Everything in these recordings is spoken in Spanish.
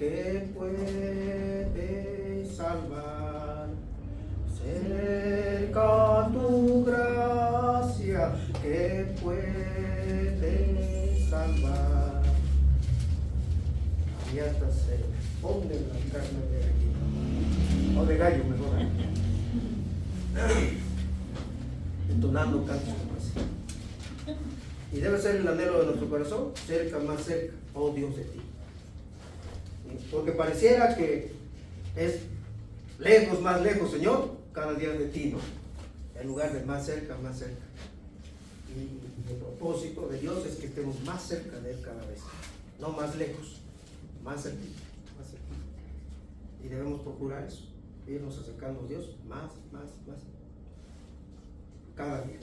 que puede salvar. Cerca tu gracia que puede salvar. Y hasta se pone la carne de gallina, o de gallo mejor, entonando cantos como así. Y debe ser el anhelo de nuestro corazón, cerca, más cerca, oh Dios, de ti. Porque pareciera que es lejos, más lejos, Señor, cada día de ti, ¿no? En lugar de más cerca, más cerca. Y el propósito de Dios es que estemos más cerca de Él cada vez, no más lejos, más cerca, más cerca. Y debemos procurar eso, irnos acercando a Dios más, cada día.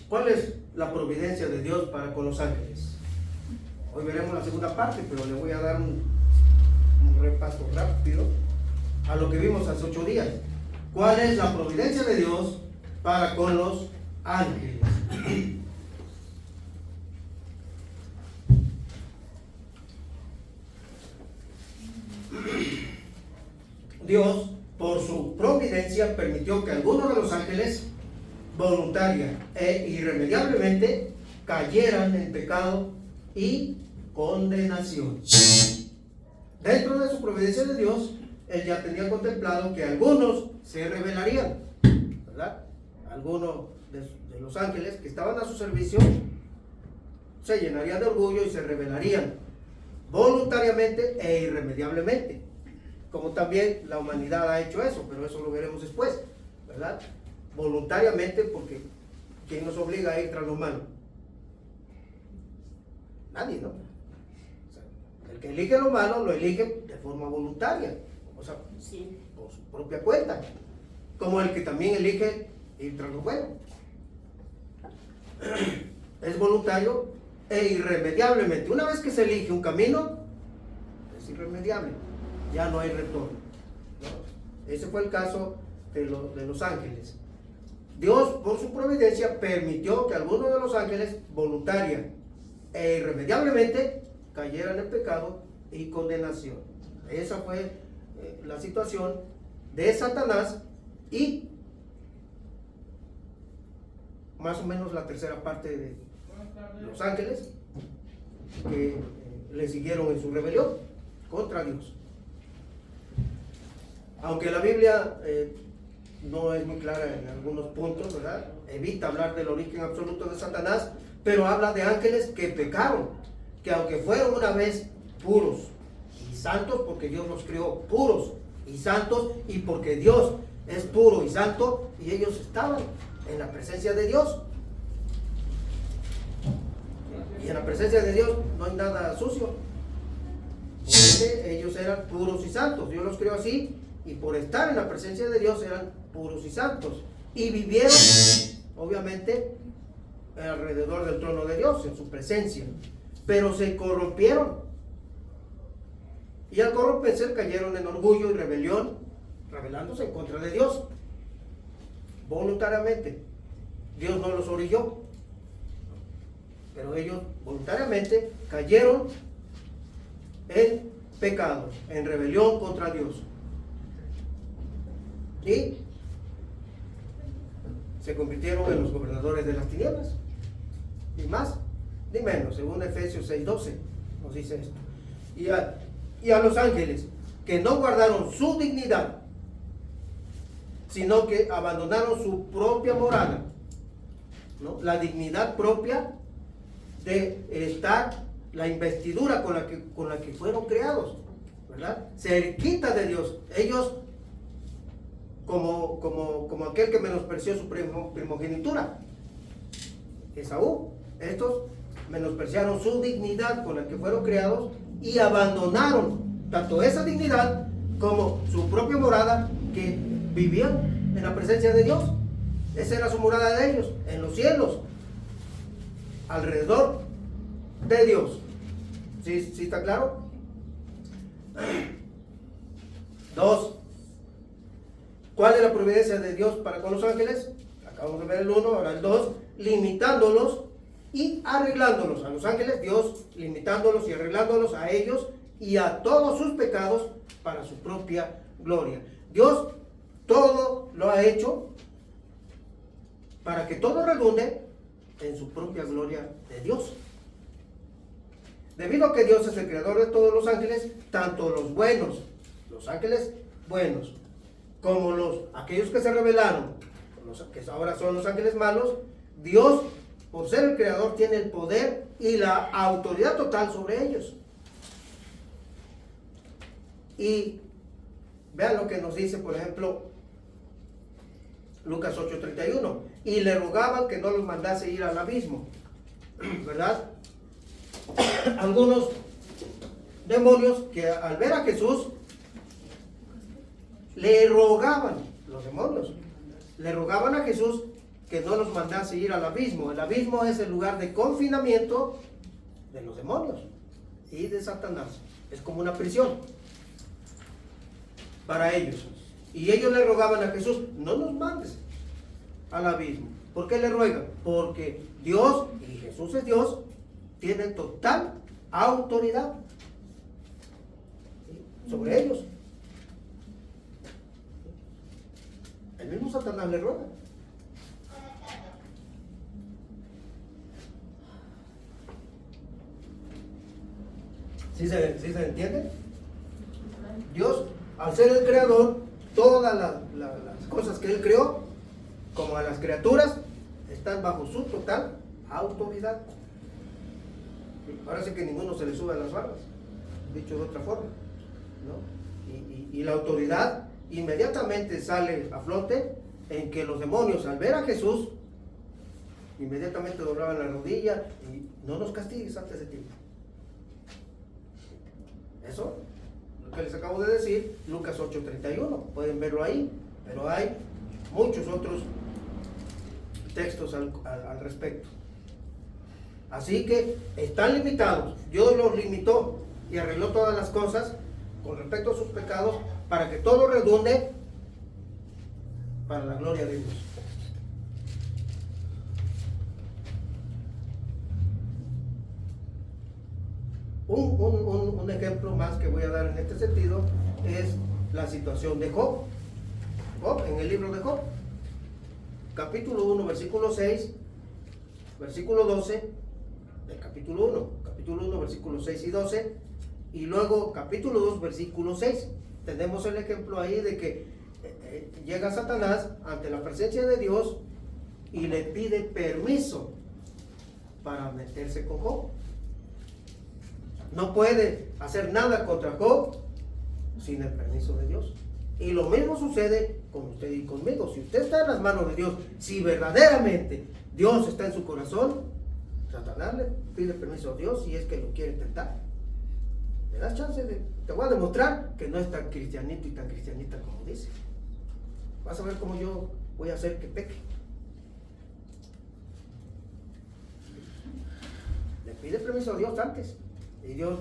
¿Cuál es la providencia de Dios para con los ángeles? Hoy veremos la segunda parte, pero le voy a dar un repaso rápido a lo que vimos hace 8 días. ¿Cuál es la providencia de Dios para con los ángeles? Dios, por su providencia, permitió que algunos de los ángeles voluntaria e irremediablemente cayeran en pecado y condenación. Dentro de su providencia de Dios, Él ya tenía contemplado que algunos se rebelarían, ¿verdad? Algunos de los ángeles que estaban a su servicio se llenarían de orgullo y se rebelarían voluntariamente e irremediablemente, como también la humanidad ha hecho eso, pero eso lo veremos después, ¿verdad? Voluntariamente, porque ¿quién nos obliga a ir tras lo malo? Nadie, ¿no? O sea, el que elige lo malo lo elige de forma voluntaria, o sea, sí, por su propia cuenta, como el que también elige ir tras lo bueno. Es voluntario e irremediablemente. Una vez que se elige un camino, es irremediable, ya no hay retorno, ¿no? Ese fue el caso de los ángeles. Dios, por su providencia, permitió que algunos de los ángeles, voluntaria e irremediablemente, cayeran en pecado y condenación. Esa fue la situación de Satanás y más o menos la tercera parte de los ángeles que le siguieron en su rebelión contra Dios. Aunque la Biblia no es muy clara en algunos puntos, ¿verdad? Evita hablar del origen absoluto de Satanás, pero habla de ángeles que pecaron, que aunque fueron una vez puros y santos, porque Dios los creó puros y santos, y porque Dios es puro y santo, y ellos estaban en la presencia de Dios. Y en la presencia de Dios no hay nada sucio. Porque ellos eran puros y santos. Dios los creó así, y por estar en la presencia de Dios eran puros y santos. Y vivieron, obviamente, alrededor del trono de Dios, en su presencia. Pero se corrompieron. Y al corromperse cayeron en orgullo y rebelión, rebelándose en contra de Dios. Voluntariamente. Dios no los orilló. Pero ellos voluntariamente cayeron en pecado, en rebelión contra Dios. Y se convirtieron en los gobernadores de las tinieblas. Ni más, ni menos, según Efesios 6:12 nos dice esto. Y a los ángeles que no guardaron su dignidad, sino que abandonaron su propia morada, ¿no? La dignidad propia de estar, la investidura con la que fueron creados, ¿verdad? Se quita de Dios. Ellos, como aquel que menospreció su primogenitura, Esaú, estos menospreciaron su dignidad con la que fueron creados y abandonaron tanto esa dignidad como su propia morada, que vivían en la presencia de Dios. Esa era su morada de ellos, en los cielos, alrededor de Dios. ¿Sí está claro? 2. ¿Cuál es la providencia de Dios para con los ángeles? Acabamos de ver el 1, ahora el 2, limitándolos y arreglándolos. A los ángeles, Dios limitándolos y arreglándolos a ellos y a todos sus pecados para su propia gloria. Dios todo lo ha hecho para que todo redunde en su propia gloria de Dios. Debido a que Dios es el creador de todos los ángeles, tanto los buenos, los ángeles buenos, como aquellos que se rebelaron, los que ahora son los ángeles malos, Dios, por ser el creador, tiene el poder y la autoridad total sobre ellos. Y vean lo que nos dice, por ejemplo, Lucas 8:31. Y le rogaban que no los mandase ir al abismo, ¿verdad? Algunos demonios que al ver a Jesús le rogaban, los demonios le rogaban a Jesús que no los mandase ir al abismo. El abismo es el lugar de confinamiento de los demonios y de Satanás. Es como una prisión para ellos. Y ellos le rogaban a Jesús, no nos mandes al abismo. ¿Por qué le ruegan? Porque Dios, y Jesús es Dios, tiene total autoridad sobre ellos. El mismo Satanás le ruega. ¿Sí se entiende? Dios, al ser el creador, todas las cosas que Él creó, como a las criaturas, están bajo su total autoridad. Ahora sí que ninguno se le sube a las barbas, dicho de otra forma, ¿no? Y la autoridad inmediatamente sale a flote en que los demonios, al ver a Jesús, inmediatamente doblaban la rodilla y no nos castigues antes de tiempo. Eso, lo que les acabo de decir, Lucas 8:31, pueden verlo ahí, pero hay muchos otros textos al respecto. Así que están limitados. Dios los limitó y arregló todas las cosas con respecto a sus pecados para que todo redunde para la gloria de Dios. Un ejemplo más que voy a dar en este sentido es la situación de Job. Job, en el libro de Job, capítulo 1, versículo 6, versículo 12 del capítulo 1, versículos 6 y 12, y luego capítulo 2, versículo 6. Tenemos el ejemplo ahí de que llega Satanás ante la presencia de Dios y le pide permiso para meterse con Job. No puede hacer nada contra Job sin el permiso de Dios. Y lo mismo sucede con usted y conmigo. Si usted está en las manos de Dios, si verdaderamente Dios está en su corazón, Satanás le pide permiso a Dios si es que lo quiere tentar. ¿Me das chance te voy a demostrar que no es tan cristianito y tan cristianita como dice? Vas a ver cómo yo voy a hacer que peque. Le pide permiso a Dios antes. Y Dios,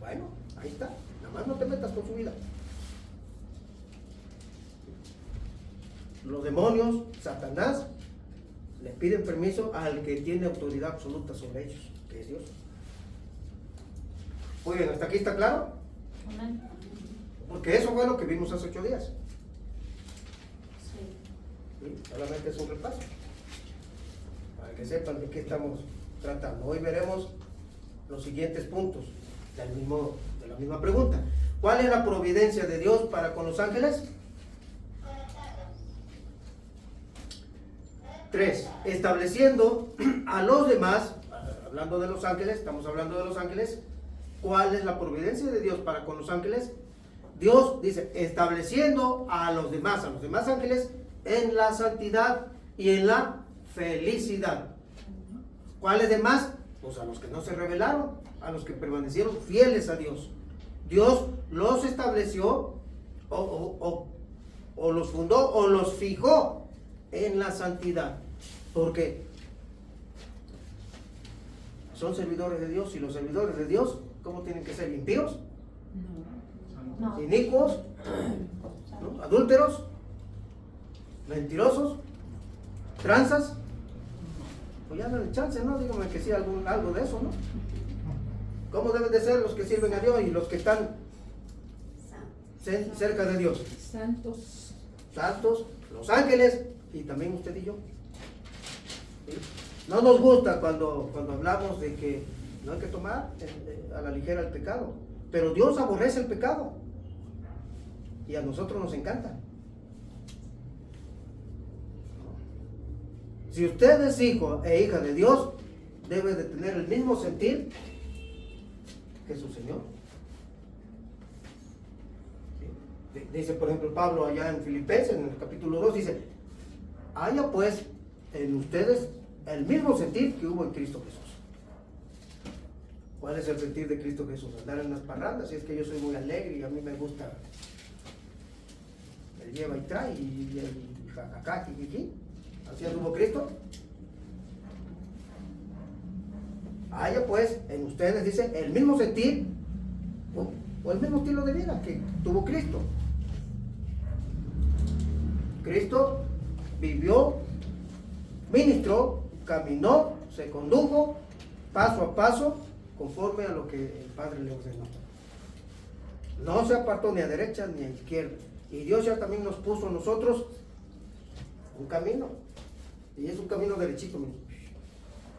bueno, ahí está. Nada más no te metas con su vida. Los demonios, Satanás, les piden permiso al que tiene autoridad absoluta sobre ellos, que es Dios. Muy bien, ¿hasta aquí está claro? Amén. Porque eso fue lo que vimos hace 8 días. Sí. ¿Sí? Solamente es un repaso, para que sepan de qué estamos tratando. Hoy veremos los siguientes puntos de la misma pregunta. ¿Cuál es la providencia de Dios para con los ángeles? 3. Estableciendo a los demás, hablando de los ángeles, estamos hablando de los ángeles. ¿Cuál es la providencia de Dios para con los ángeles? Dios dice, estableciendo a los demás ángeles en la santidad y en la felicidad. ¿Cuáles demás? Pues a los que no se rebelaron, a los que permanecieron fieles a Dios. Dios los estableció o los fundó o los fijó en la santidad, porque son servidores de Dios. Y los servidores de Dios, ¿cómo tienen que ser? ¿Impíos? No. ¿Inicuos? ¿No? ¿Adúlteros? ¿Mentirosos? ¿Tranzas? Pues ya no le chance, ¿no? Dígame que sí, algo de eso, ¿no? ¿Cómo deben de ser los que sirven a Dios y los que están cerca de Dios? Santos. Santos, los ángeles y también usted y yo. ¿Sí? No nos gusta cuando hablamos de que no hay que tomar a la ligera el pecado, pero Dios aborrece el pecado y a nosotros nos encanta. Si usted es hijo e hija de Dios, debe de tener el mismo sentir que su Señor. ¿Sí? Dice, por ejemplo, Pablo allá en Filipenses, en el capítulo 2, dice: haya pues en ustedes el mismo sentir que hubo en Cristo Jesús. ¿Cuál es el sentir de Cristo Jesús? Andar en las parrandas. Si es que yo soy muy alegre y a mí me gusta el lleva y trae y acá, aquí. ¿Así anduvo Cristo? Haya pues en ustedes, dice, el mismo sentir o el mismo estilo de vida que tuvo Cristo. Cristo vivió, ministró, caminó, se condujo paso a paso conforme a lo que el Padre le ordenó. No se apartó ni a derecha ni a izquierda. Y Dios ya también nos puso a nosotros un camino. Y es un camino derechito,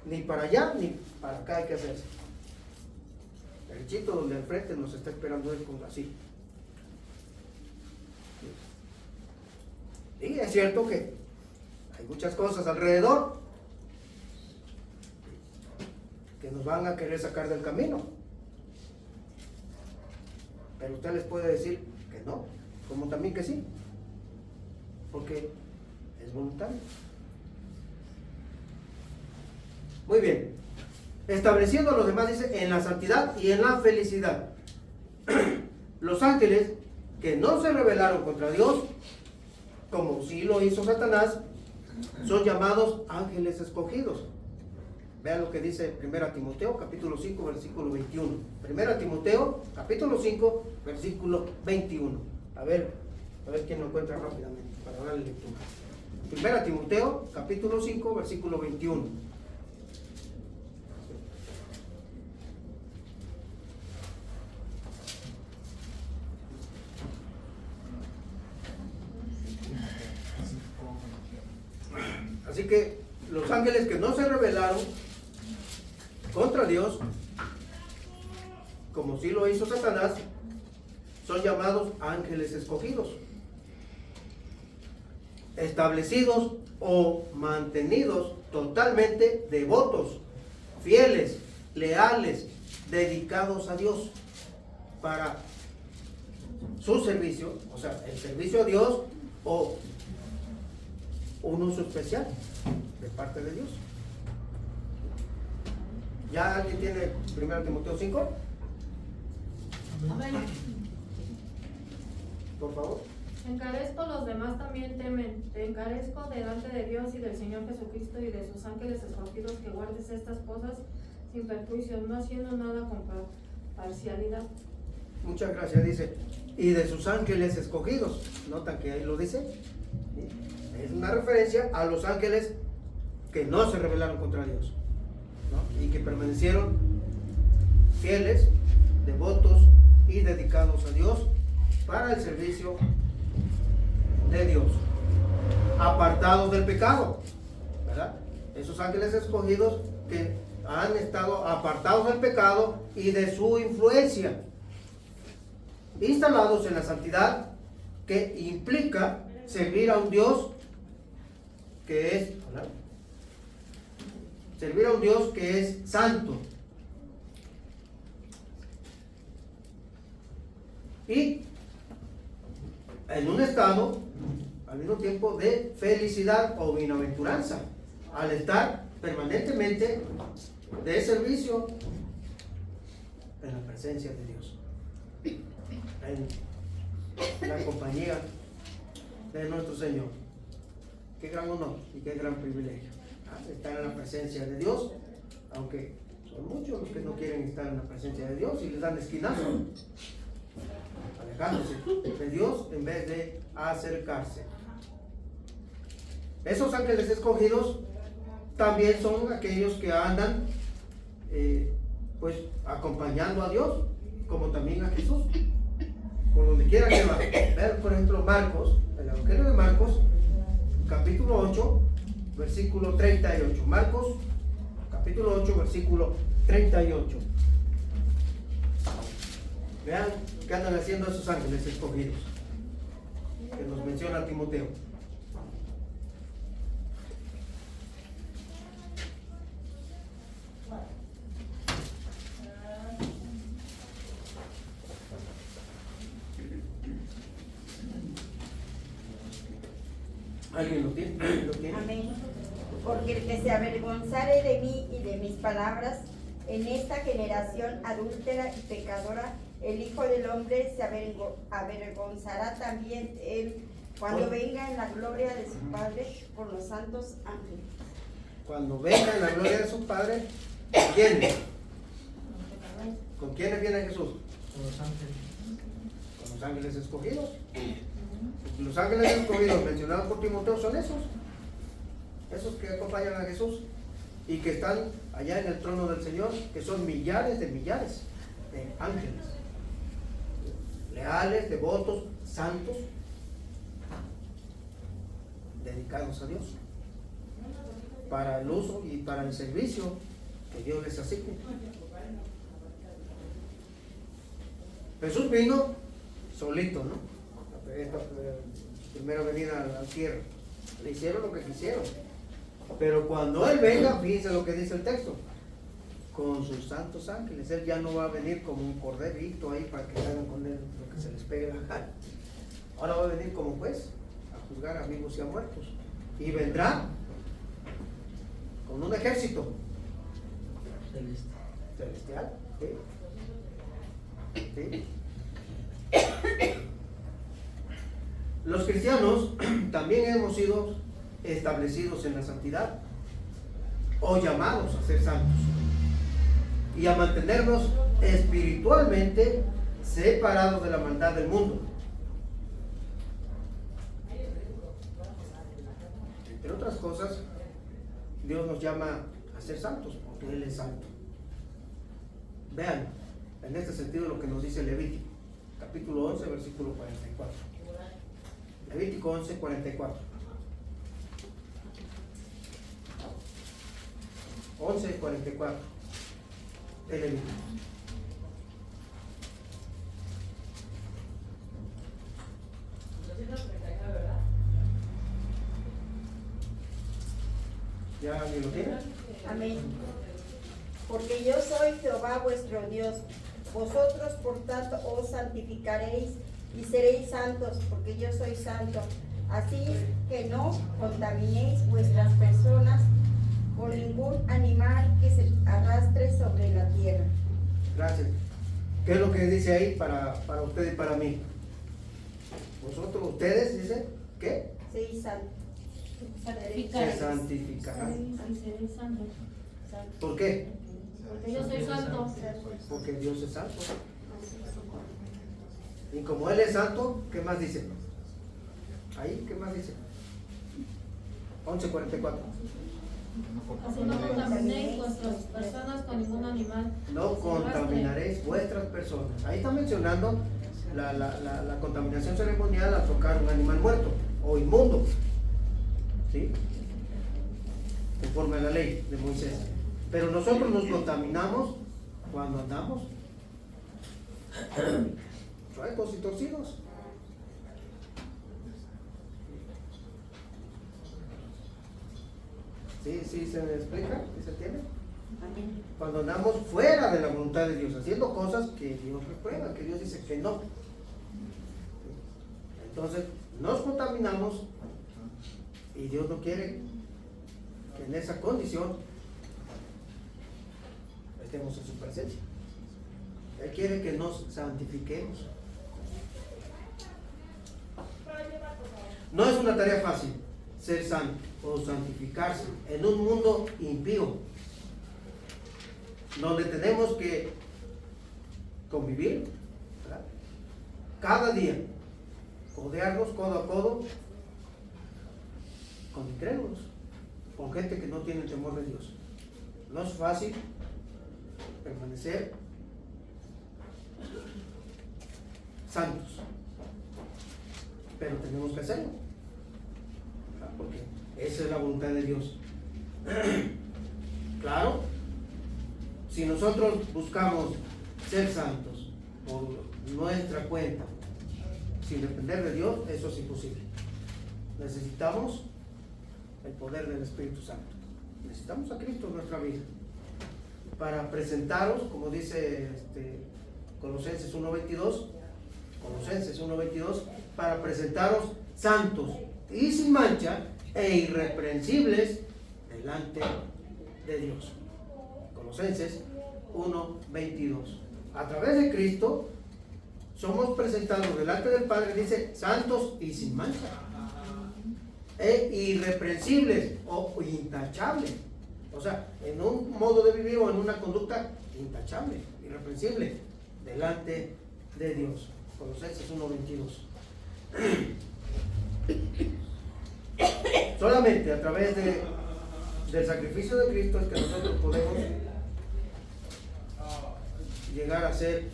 ni para allá ni para acá hay que hacerse. Derechito, donde al frente nos está esperando Él como así. Y es cierto que hay muchas cosas alrededor que nos van a querer sacar del camino. Pero usted les puede decir que no, como también que sí, porque es voluntario. Muy bien. Estableciendo a los demás, dice, en la santidad y en la felicidad. Los ángeles que no se rebelaron contra Dios, como sí lo hizo Satanás, son llamados ángeles escogidos. Vean lo que dice 1 Timoteo, capítulo 5, versículo 21. 1 Timoteo, capítulo 5, versículo 21. A ver quién lo encuentra rápidamente para darle lectura. 1 Timoteo, capítulo 5, versículo 21. Así que los ángeles que no se rebelaron contra Dios, como sí lo hizo Satanás, son llamados ángeles escogidos, establecidos o mantenidos totalmente devotos, fieles, leales, dedicados a Dios para su servicio, o sea, el servicio a Dios o un uso especial de parte de Dios. ¿Ya alguien tiene 1 Timoteo 5? Amén. Por favor. Encarezco, los demás también temen. Te encarezco delante de Dios y del Señor Jesucristo y de sus ángeles escogidos que guardes estas cosas sin perjuicio, no haciendo nada con parcialidad. Muchas gracias, dice. Y de sus ángeles escogidos. ¿Notan que ahí lo dice? ¿Sí? Es una referencia a los ángeles que no se rebelaron contra Dios, ¿no? Y que permanecieron fieles, devotos y dedicados a Dios para el servicio de Dios, apartados del pecado, ¿verdad? Esos ángeles escogidos que han estado apartados del pecado y de su influencia, instalados en la santidad, que implica servir a un Dios que es, ¿verdad? Servir a un Dios que es santo. Y en un estado, al mismo tiempo, de felicidad o bienaventuranza, al estar permanentemente de servicio en la presencia de Dios, en la compañía de nuestro Señor. Qué gran honor y qué gran privilegio, ¿ah? Estar en la presencia de Dios, aunque son muchos los que no quieren estar en la presencia de Dios y les dan esquinazo, alejándose de Dios en vez de acercarse. Esos ángeles escogidos también son aquellos que andan pues acompañando a Dios, como también a Jesús, por donde quiera que va. Ver, por ejemplo, Marcos, el Evangelio de Marcos, capítulo 8, versículo 38. Marcos, capítulo 8, versículo 38. Vean qué andan haciendo esos ángeles escogidos, que nos menciona Timoteo. ¿Alguien lo tiene? ¿Lo tiene? Amén. Porque el que se avergonzare de mí y de mis palabras en esta generación adúltera y pecadora, el Hijo del Hombre se avergonzará también él cuando venga en la gloria de su Padre con los santos ángeles. Cuando venga en la gloria de su Padre, ¿quiénes? ¿Con quiénes viene Jesús? Con los ángeles. Con los ángeles escogidos. Los ángeles escogidos mencionados por Timoteo son esos que acompañan a Jesús y que están allá en el trono del Señor, que son millares de ángeles, leales, devotos, santos, dedicados a Dios, para el uso y para el servicio que Dios les asigne. Jesús vino solito, ¿no? Esta primera venida a la tierra. Le hicieron lo que quisieron. Pero cuando Él venga, fíjense lo que dice el texto, con sus santos ángeles. Él ya no va a venir como un corderito ahí para que hagan con Él lo que se les pegue la gana. Ahora va a venir como juez a juzgar a vivos y a muertos. Y vendrá con un ejército celestial. ¿Sí? ¿Sí? Los cristianos también hemos sido establecidos en la santidad o llamados a ser santos y a mantenernos espiritualmente separados de la maldad del mundo. Entre otras cosas, Dios nos llama a ser santos porque Él es santo. Vean, en este sentido lo que nos dice Levítico, capítulo 11, versículo 44. Levítico 11, 44. 11, 44. De Levítico. ¿Ya alguien lo tiene? Amén. Porque yo soy Jehová vuestro Dios. Vosotros por tanto os santificaréis y seréis santos, porque yo soy santo. Así que no contaminéis vuestras personas con ningún animal que se arrastre sobre la tierra. Gracias. ¿Qué es lo que dice ahí para usted y para mí? Vosotros, ustedes, dice, ¿qué? Seréis santos. Se santificarán. Y seréis santos. ¿Por qué? Porque yo soy santo. Porque Dios es santo. Y como Él es santo, ¿qué más dice? Ahí, ¿qué más dice? 11:44. Así no contaminéis vuestras personas con ningún animal. No contaminaréis vuestras personas. Ahí está mencionando la contaminación ceremonial al tocar un animal muerto o inmundo. ¿Sí? Conforme a la ley de Moisés. Pero nosotros nos contaminamos cuando andamos chuecos y torcidos. ¿Sí se me explica? ¿Sí se entiende? Amén. Cuando andamos fuera de la voluntad de Dios, haciendo cosas que Dios reprueba, que Dios dice que no. Entonces, nos contaminamos y Dios no quiere que en esa condición estemos en su presencia. Él quiere que nos santifiquemos. No es una tarea fácil ser santo o santificarse en un mundo impío, donde tenemos que convivir, ¿verdad? Cada día, codearnos codo a codo con incrédulos, con gente que no tiene temor de Dios. No es fácil, permanecer santos. Pero tenemos que hacerlo, porque esa es la voluntad de Dios. Claro, si nosotros buscamos ser santos por nuestra cuenta, sin depender de Dios, eso es imposible. Necesitamos el poder del Espíritu Santo. Necesitamos a Cristo en nuestra vida para presentaros, como dice Colosenses 1:22, para presentaros santos y sin mancha e irreprensibles delante de Dios. Colosenses 1:22. A través de Cristo somos presentados delante del Padre, dice, santos y sin mancha e irreprensibles o intachables. O sea, en un modo de vivir o en una conducta intachable, irreprensible delante de Dios. Colosenses 1:22. Solamente a través del sacrificio de Cristo es que nosotros podemos llegar a ser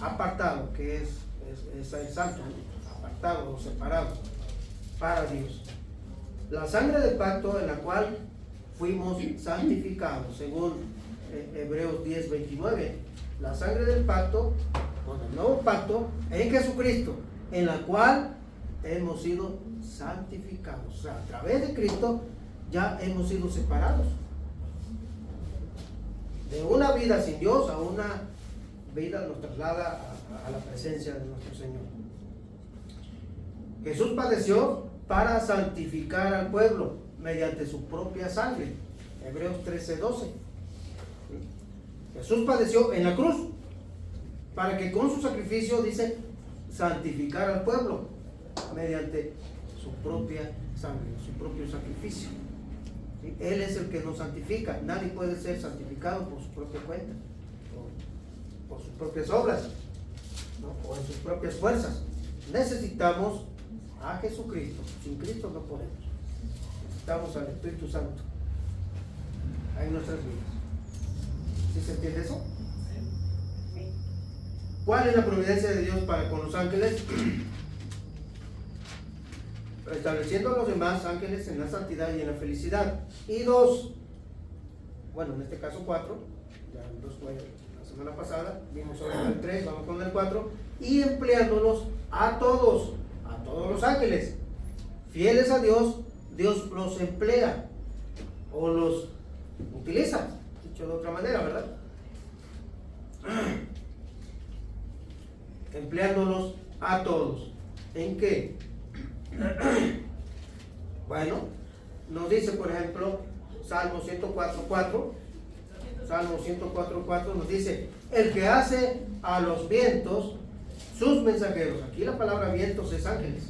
apartados, que es el santo, apartado o separado para Dios. La sangre del pacto en la cual fuimos santificados, según Hebreos 10:29. La sangre del pacto, o del nuevo pacto, en Jesucristo, en la cual hemos sido santificados. O sea, a través de Cristo ya hemos sido separados de una vida sin Dios a una vida nos traslada a la presencia de nuestro Señor. Jesús padeció para santificar al pueblo mediante su propia sangre. Hebreos 13:12. Jesús padeció en la cruz para que con su sacrificio, dice, santificar al pueblo mediante su propia sangre, su propio sacrificio. ¿Sí? Él es el que nos santifica. Nadie puede ser santificado por su propia cuenta, por sus propias obras, ¿no? O en sus propias fuerzas. Necesitamos a Jesucristo. Sin Cristo no podemos. Necesitamos al Espíritu Santo en nuestras vidas. ¿Sí se entiende eso? ¿Cuál es la providencia de Dios para con los ángeles? Estableciendo a los demás ángeles en la santidad y en la felicidad. Y 2, bueno, en este caso 4, ya los fue la semana pasada, vimos sobre el 3, vamos con el 4, y empleándolos a todos los ángeles, fieles a Dios, Dios los emplea o los utiliza, dicho de otra manera, ¿verdad? Empleándolos a todos. ¿En qué? Bueno, nos dice, por ejemplo, Salmo 104:4. Salmo 104:4 nos dice: el que hace a los vientos sus mensajeros. Aquí la palabra vientos es ángeles.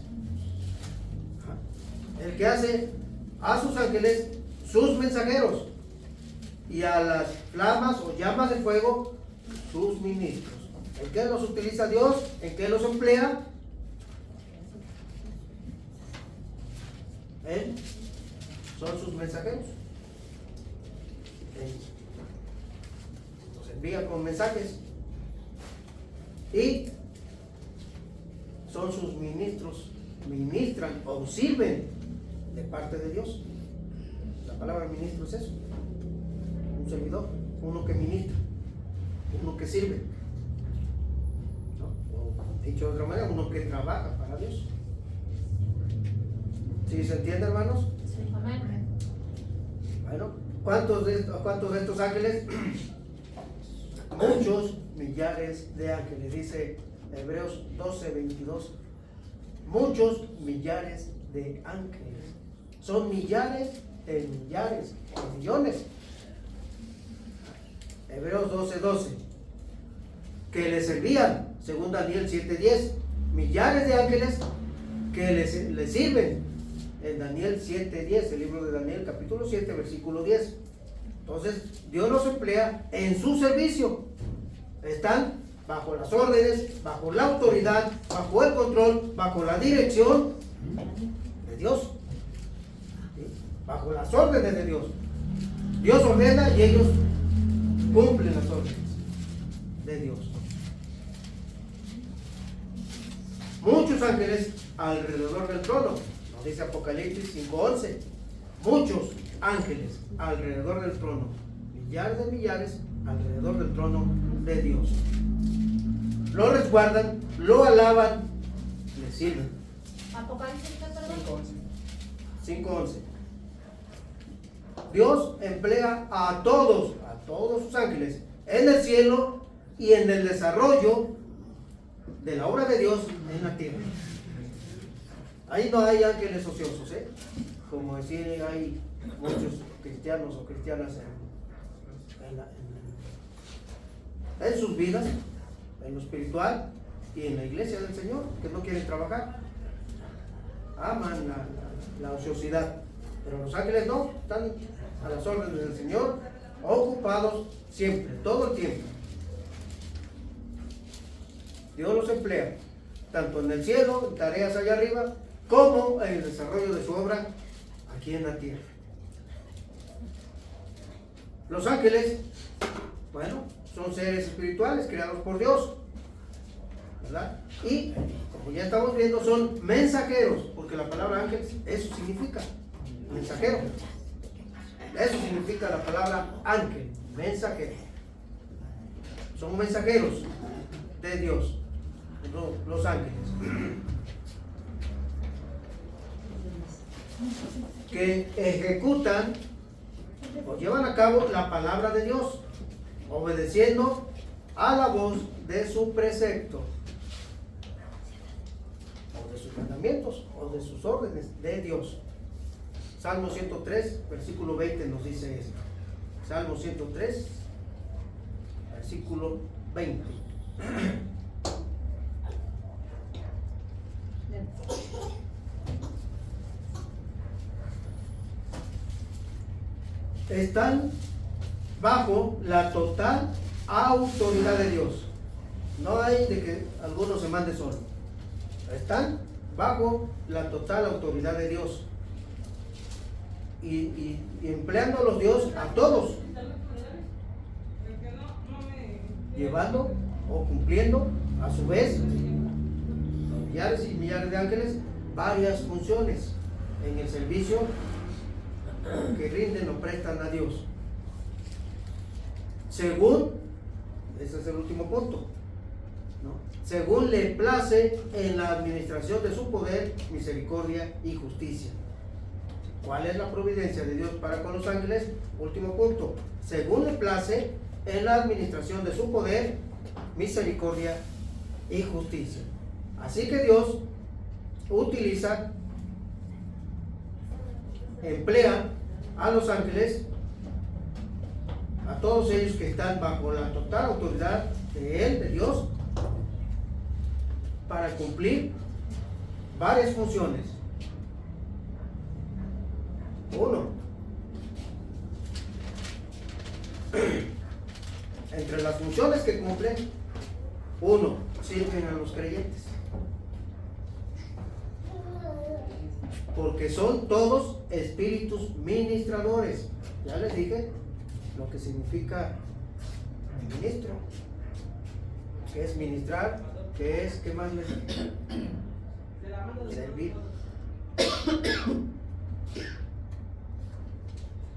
El que hace a sus ángeles sus mensajeros, y a las flamas o llamas de fuego sus ministros. ¿En qué los utiliza Dios? ¿En qué los emplea? Son sus mensajeros. Los envía con mensajes y son sus ministros. Ministran o sirven de parte de Dios. La palabra ministro es eso: un servidor, uno que ministra, uno que sirve, ¿no? O dicho de otra manera, uno que trabaja para Dios. ¿Sí se entiende, hermanos? Sí. Amén. Bueno, ¿cuántos de estos ángeles? Muchos millares de ángeles, dice Hebreos 12:22. Muchos millares de ángeles. Son millares de millares, o millones. Hebreos 12:12. Que le servían, según Daniel 7:10. Millares de ángeles que le sirven. En Daniel 7:10, el libro de Daniel, capítulo 7, versículo 10. Entonces, Dios los emplea en su servicio. Están bajo las órdenes, bajo la autoridad, bajo el control, bajo la dirección de Dios. ¿Sí? Bajo las órdenes de Dios. Dios ordena y ellos cumplen las órdenes de Dios. Muchos ángeles alrededor del trono, nos dice Apocalipsis 5:11. Muchos ángeles alrededor del trono, millares de millares alrededor del trono de Dios. Lo resguardan, lo alaban, le sirven. Apocalipsis, ¿qué, perdón? 5:11. Dios emplea a todos sus ángeles en el cielo y en el desarrollo de la obra de Dios en la tierra. Ahí no hay ángeles ociosos, como decir, hay muchos cristianos o cristianas en sus vidas, en lo espiritual y en la iglesia del Señor, que no quieren trabajar, aman la ociosidad, pero los ángeles no, están a las órdenes del Señor, ocupados siempre, todo el tiempo. Dios los emplea tanto en el cielo, en tareas allá arriba, como en el desarrollo de su obra aquí en la tierra. Los ángeles, bueno, son seres espirituales creados por Dios, ¿verdad? Y como ya estamos viendo, son mensajeros, porque la palabra ángel, eso significa mensajero. Eso significa la palabra ángel, mensajero. Son mensajeros de Dios, los ángeles, que ejecutan o llevan a cabo la palabra de Dios, obedeciendo a la voz de su precepto, o de sus mandamientos, o de sus órdenes de Dios. Salmo 103, versículo 20 nos dice esto. Salmo 103, versículo 20. Están bajo la total autoridad de Dios. No hay de que alguno se mande solo. Están bajo la total autoridad de Dios. Y empleándolos Dios a todos, llevando o cumpliendo a su vez millares y millares de ángeles varias funciones en el servicio que rinden o prestan a Dios, según, ese es el último punto, ¿no? Según le place en la administración de su poder, misericordia y justicia. ¿Cuál es la providencia de Dios para con los ángeles? Último punto. Según le place en la administración de su poder, misericordia y justicia. Así que Dios utiliza, emplea a los ángeles, a todos ellos que están bajo la total autoridad de Él, de Dios, para cumplir varias funciones. Uno, entre las funciones que cumplen, uno, sirven a los creyentes, porque son todos espíritus ministradores. Ya les dije lo que significa ministro, que es ministrar, que es, ¿qué más les dije? Servir.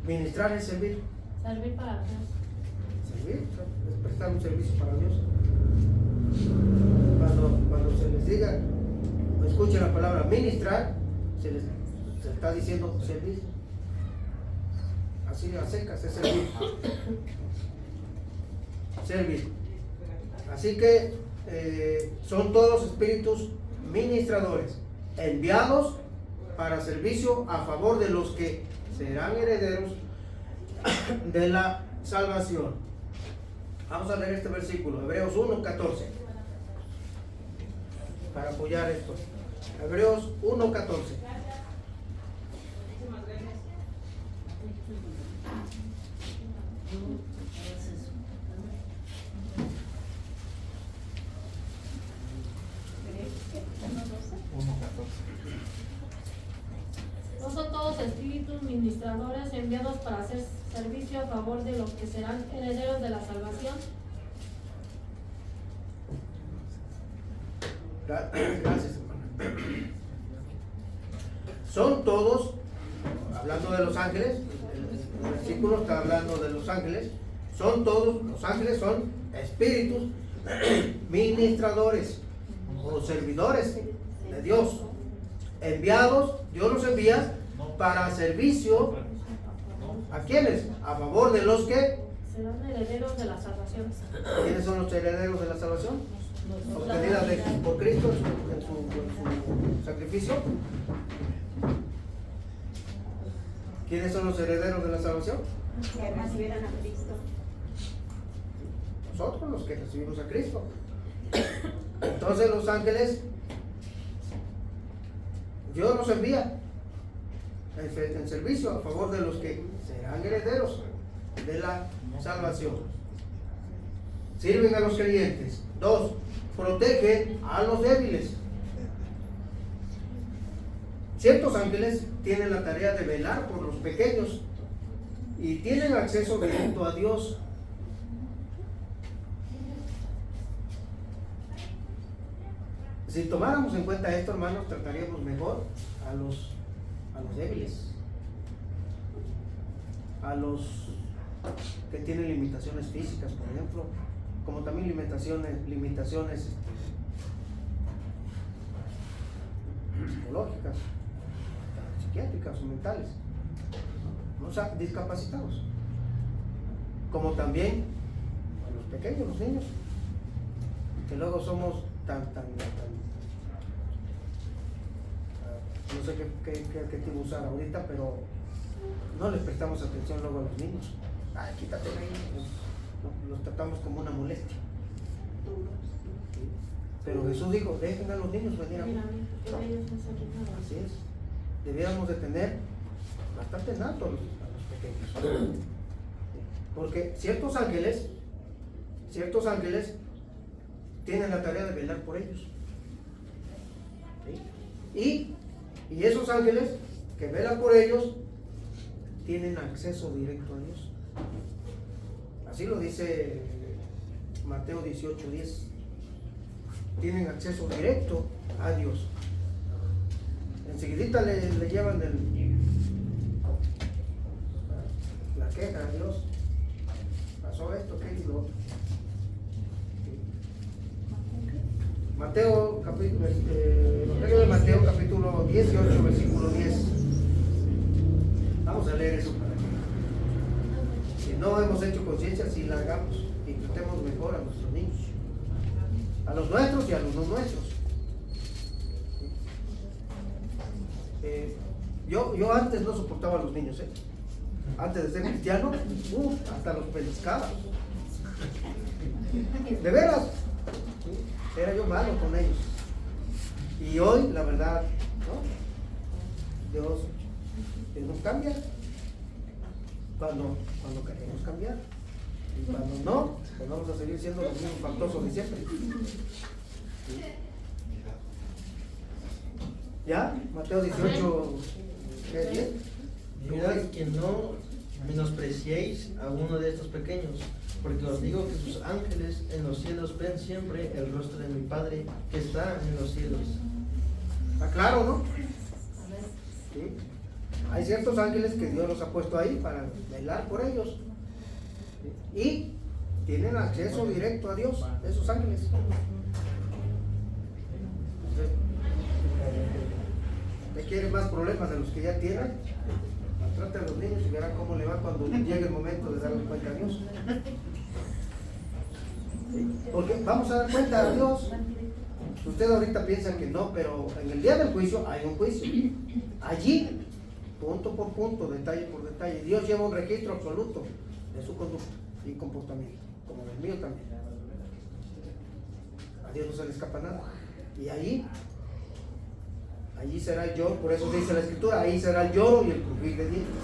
Ministrar es servir. Servir para Dios. Servir, es prestar un servicio para Dios. Cuando se les diga, o escuchen la palabra ministrar, se está diciendo servir. Así a secas, es servir. Servir. Así que son todos espíritus ministradores, enviados para servicio a favor de los que serán herederos de la salvación. Vamos a leer este versículo, Hebreos 1:14, para apoyar esto. Hebreos 1:14. No son todos espíritus ministradores enviados para hacer servicio a favor de los que serán herederos de la salvación. Gracias, hermana. Son todos, hablando de los ángeles, el versículo está hablando de los ángeles, son todos, los ángeles son espíritus ministradores o servidores de Dios, enviados, Dios los envía para servicio. ¿A quiénes? A favor de los que Serán herederos de la salvación. ¿quiénes son los herederos de la salvación? Obtenida por Cristo en su sacrificio. ¿Quiénes son los herederos de la salvación? Que recibieron a Cristo. Nosotros, los que recibimos a Cristo. Entonces los ángeles, Dios los envía en servicio a favor de los que serán herederos de la salvación. Sirven a los creyentes. 2. Protegen a los débiles. Ciertos ángeles tienen la tarea de velar por los pequeños y tienen acceso directo a Dios. Si tomáramos en cuenta esto, hermanos, trataríamos mejor a los débiles, a los que tienen limitaciones físicas, por ejemplo, como también limitaciones psicológicas, psiquiátricas o mentales, o sea, discapacitados, como también a los pequeños, los niños, que luego somos tan no sé qué adjetivo usar ahorita, pero no les prestamos atención luego a los niños. Ay, quítate de ahí. Los tratamos como una molestia. ¿Sí? Pero Jesús dijo, dejen a los niños venir a mí. Así es. Debiéramos de tener bastante en alto a los pequeños. Porque ciertos ángeles tienen la tarea de velar por ellos. ¿Sí? Y esos ángeles que velan por ellos tienen acceso directo a Dios. Así lo dice Mateo 18:10. Tienen acceso directo a Dios. Enseguidita le llevan la queja a Dios. Pasó esto, ¿qué y lo otro? Mateo, Evangelio de Mateo, capítulo 18, versículo 10. Vamos a leer eso para que, si no hemos hecho conciencia, si la hagamos y tratemos mejor a nuestros niños, a los nuestros y a los no nuestros. Yo antes no soportaba a los niños, antes de ser cristiano, hasta los pellizcaba. De veras. Era yo malo con ellos. Y hoy, la verdad, ¿no? Dios nos cambia cuando queremos cambiar. Y cuando no, pues vamos a seguir siendo los mismos faltosos de siempre. ¿Sí? ¿Ya? Mateo 18, ¿qué es? Mirad que no menospreciéis a uno de estos pequeños, porque os digo que sus ángeles en los cielos ven siempre el rostro de mi Padre que está en los cielos. ¿Está claro, no? ¿Sí? Hay ciertos ángeles que Dios los ha puesto ahí para velar por ellos. ¿Sí? Y tienen acceso directo a Dios, esos ángeles. ¿Usted quiere más problemas de los que ya tienen? Maltrate a los niños y verá cómo le va cuando llegue el momento de darle cuenta a Dios. ¿Sí? Porque vamos a dar cuenta a Dios. Usted ahorita piensa que no, pero en el día del juicio hay un juicio. Allí, punto por punto, detalle por detalle, Dios lleva un registro absoluto de su conducta y comportamiento, como del mío también. A Dios no se le escapa nada. Y allí será el lloro, por eso dice la Escritura, ahí será el lloro y el crujir de dientes.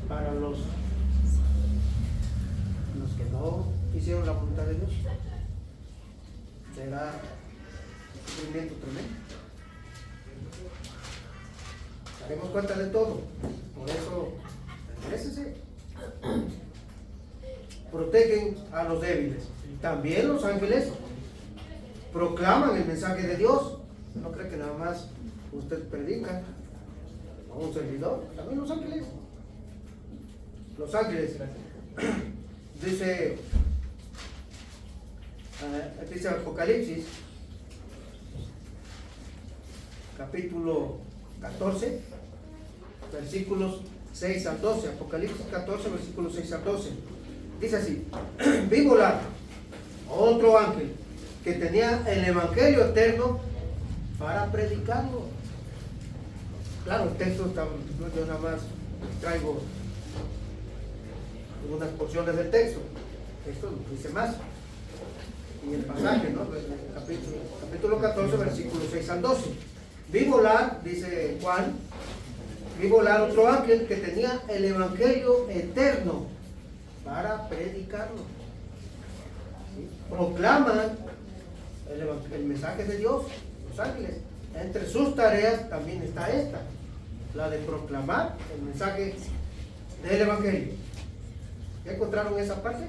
Para los que no hicieron la voluntad de Dios, será sufrimiento tremendo. Daremos cuenta de todo. Por eso, regrésese protegen a los débiles. También los ángeles proclaman el mensaje de Dios. No cree que nada más usted predica o un servidor. También los ángeles. Los ángeles. Dice Apocalipsis, capítulo 14, versículos 6 al 12. Apocalipsis 14, versículos 6 al 12. Dice así: vi volar otro ángel que tenía el evangelio eterno para predicarlo. Claro, el texto está, yo nada más traigo algunas porciones del texto. Esto dice más. Y el pasaje, ¿no? El capítulo 14, versículos 6 al 12. Vi volar, dice Juan, vi volar otro ángel que tenía el evangelio eterno para predicarlo. ¿Sí? Proclaman el mensaje de Dios, los ángeles. Entre sus tareas también está esta, la de proclamar el mensaje del evangelio. ¿Ya encontraron esa parte?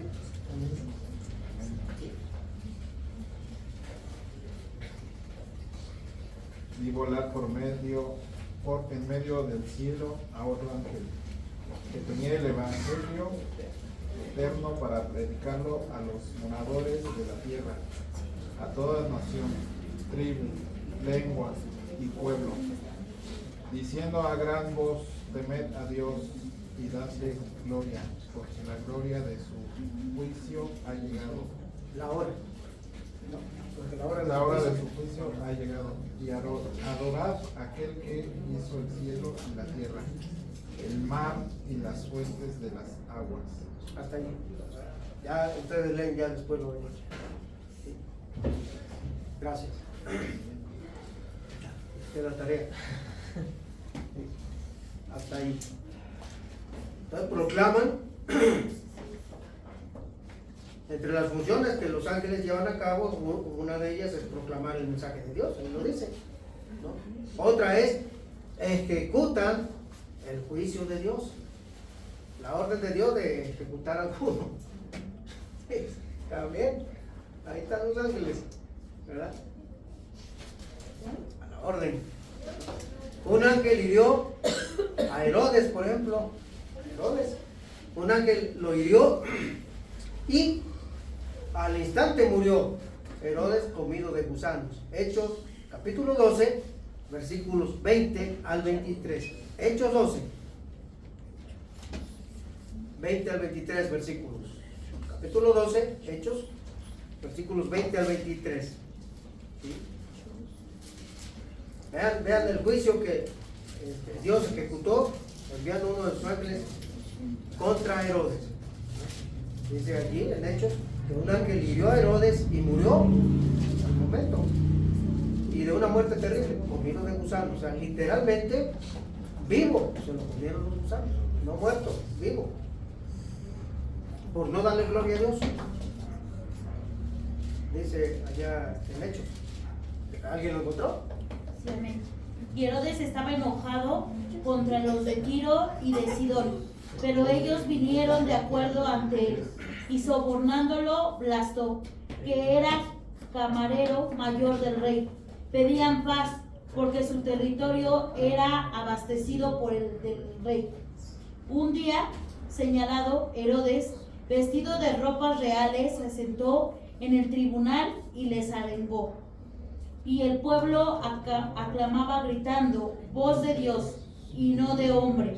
Vi volar en medio del cielo a otro ángel que tenía el evangelio eterno para predicarlo a los moradores de la tierra, a todas naciones, tribus, lenguas y pueblos, diciendo a gran voz: temed a Dios y dadle gloria, porque la gloria de su juicio ha llegado. La hora. No, porque La hora de su juicio ha llegado. Y adorad a aquel que hizo el cielo y la tierra, el mar y las fuentes de las aguas. Hasta ahí. Ya ustedes leen ya después lo demás. Sí. Gracias. Es la tarea. Sí. Hasta ahí. Entonces proclaman, entre las funciones que los ángeles llevan a cabo, una de ellas es proclamar el mensaje de Dios, él lo dice, ¿no? Otra es ejecutan el juicio de Dios, la orden de Dios de ejecutar al uno. También, ahí están los ángeles, ¿verdad? A la orden. Un ángel hirió a Herodes, por ejemplo. Herodes, un ángel lo hirió y al instante murió Herodes comido de gusanos. Hechos capítulo 12, versículos 20 al 23. Hechos 12, 20 al 23 versículos. Capítulo 12, Hechos, versículos 20 al 23. ¿Sí? Vean el juicio que Dios ejecutó enviando uno de sus ángeles contra Herodes. Dice allí en Hechos que un ángel hirió a Herodes y murió al momento, y de una muerte terrible, comido de gusanos. O sea, literalmente vivo se lo comieron los gusanos, no muerto, vivo, por no darle gloria a Dios. Dice allá en Hechos. ¿Alguien lo encontró? Sí, amén. Y Herodes estaba enojado contra los de Tiro y de Sidón, pero ellos vinieron de acuerdo ante él, y sobornándolo Blasto, que era camarero mayor del rey, pedían paz, porque su territorio era abastecido por el del rey. Un día señalado, Herodes, vestido de ropas reales, se sentó en el tribunal y les arengó. Y el pueblo aclamaba gritando: voz de Dios y no de hombre.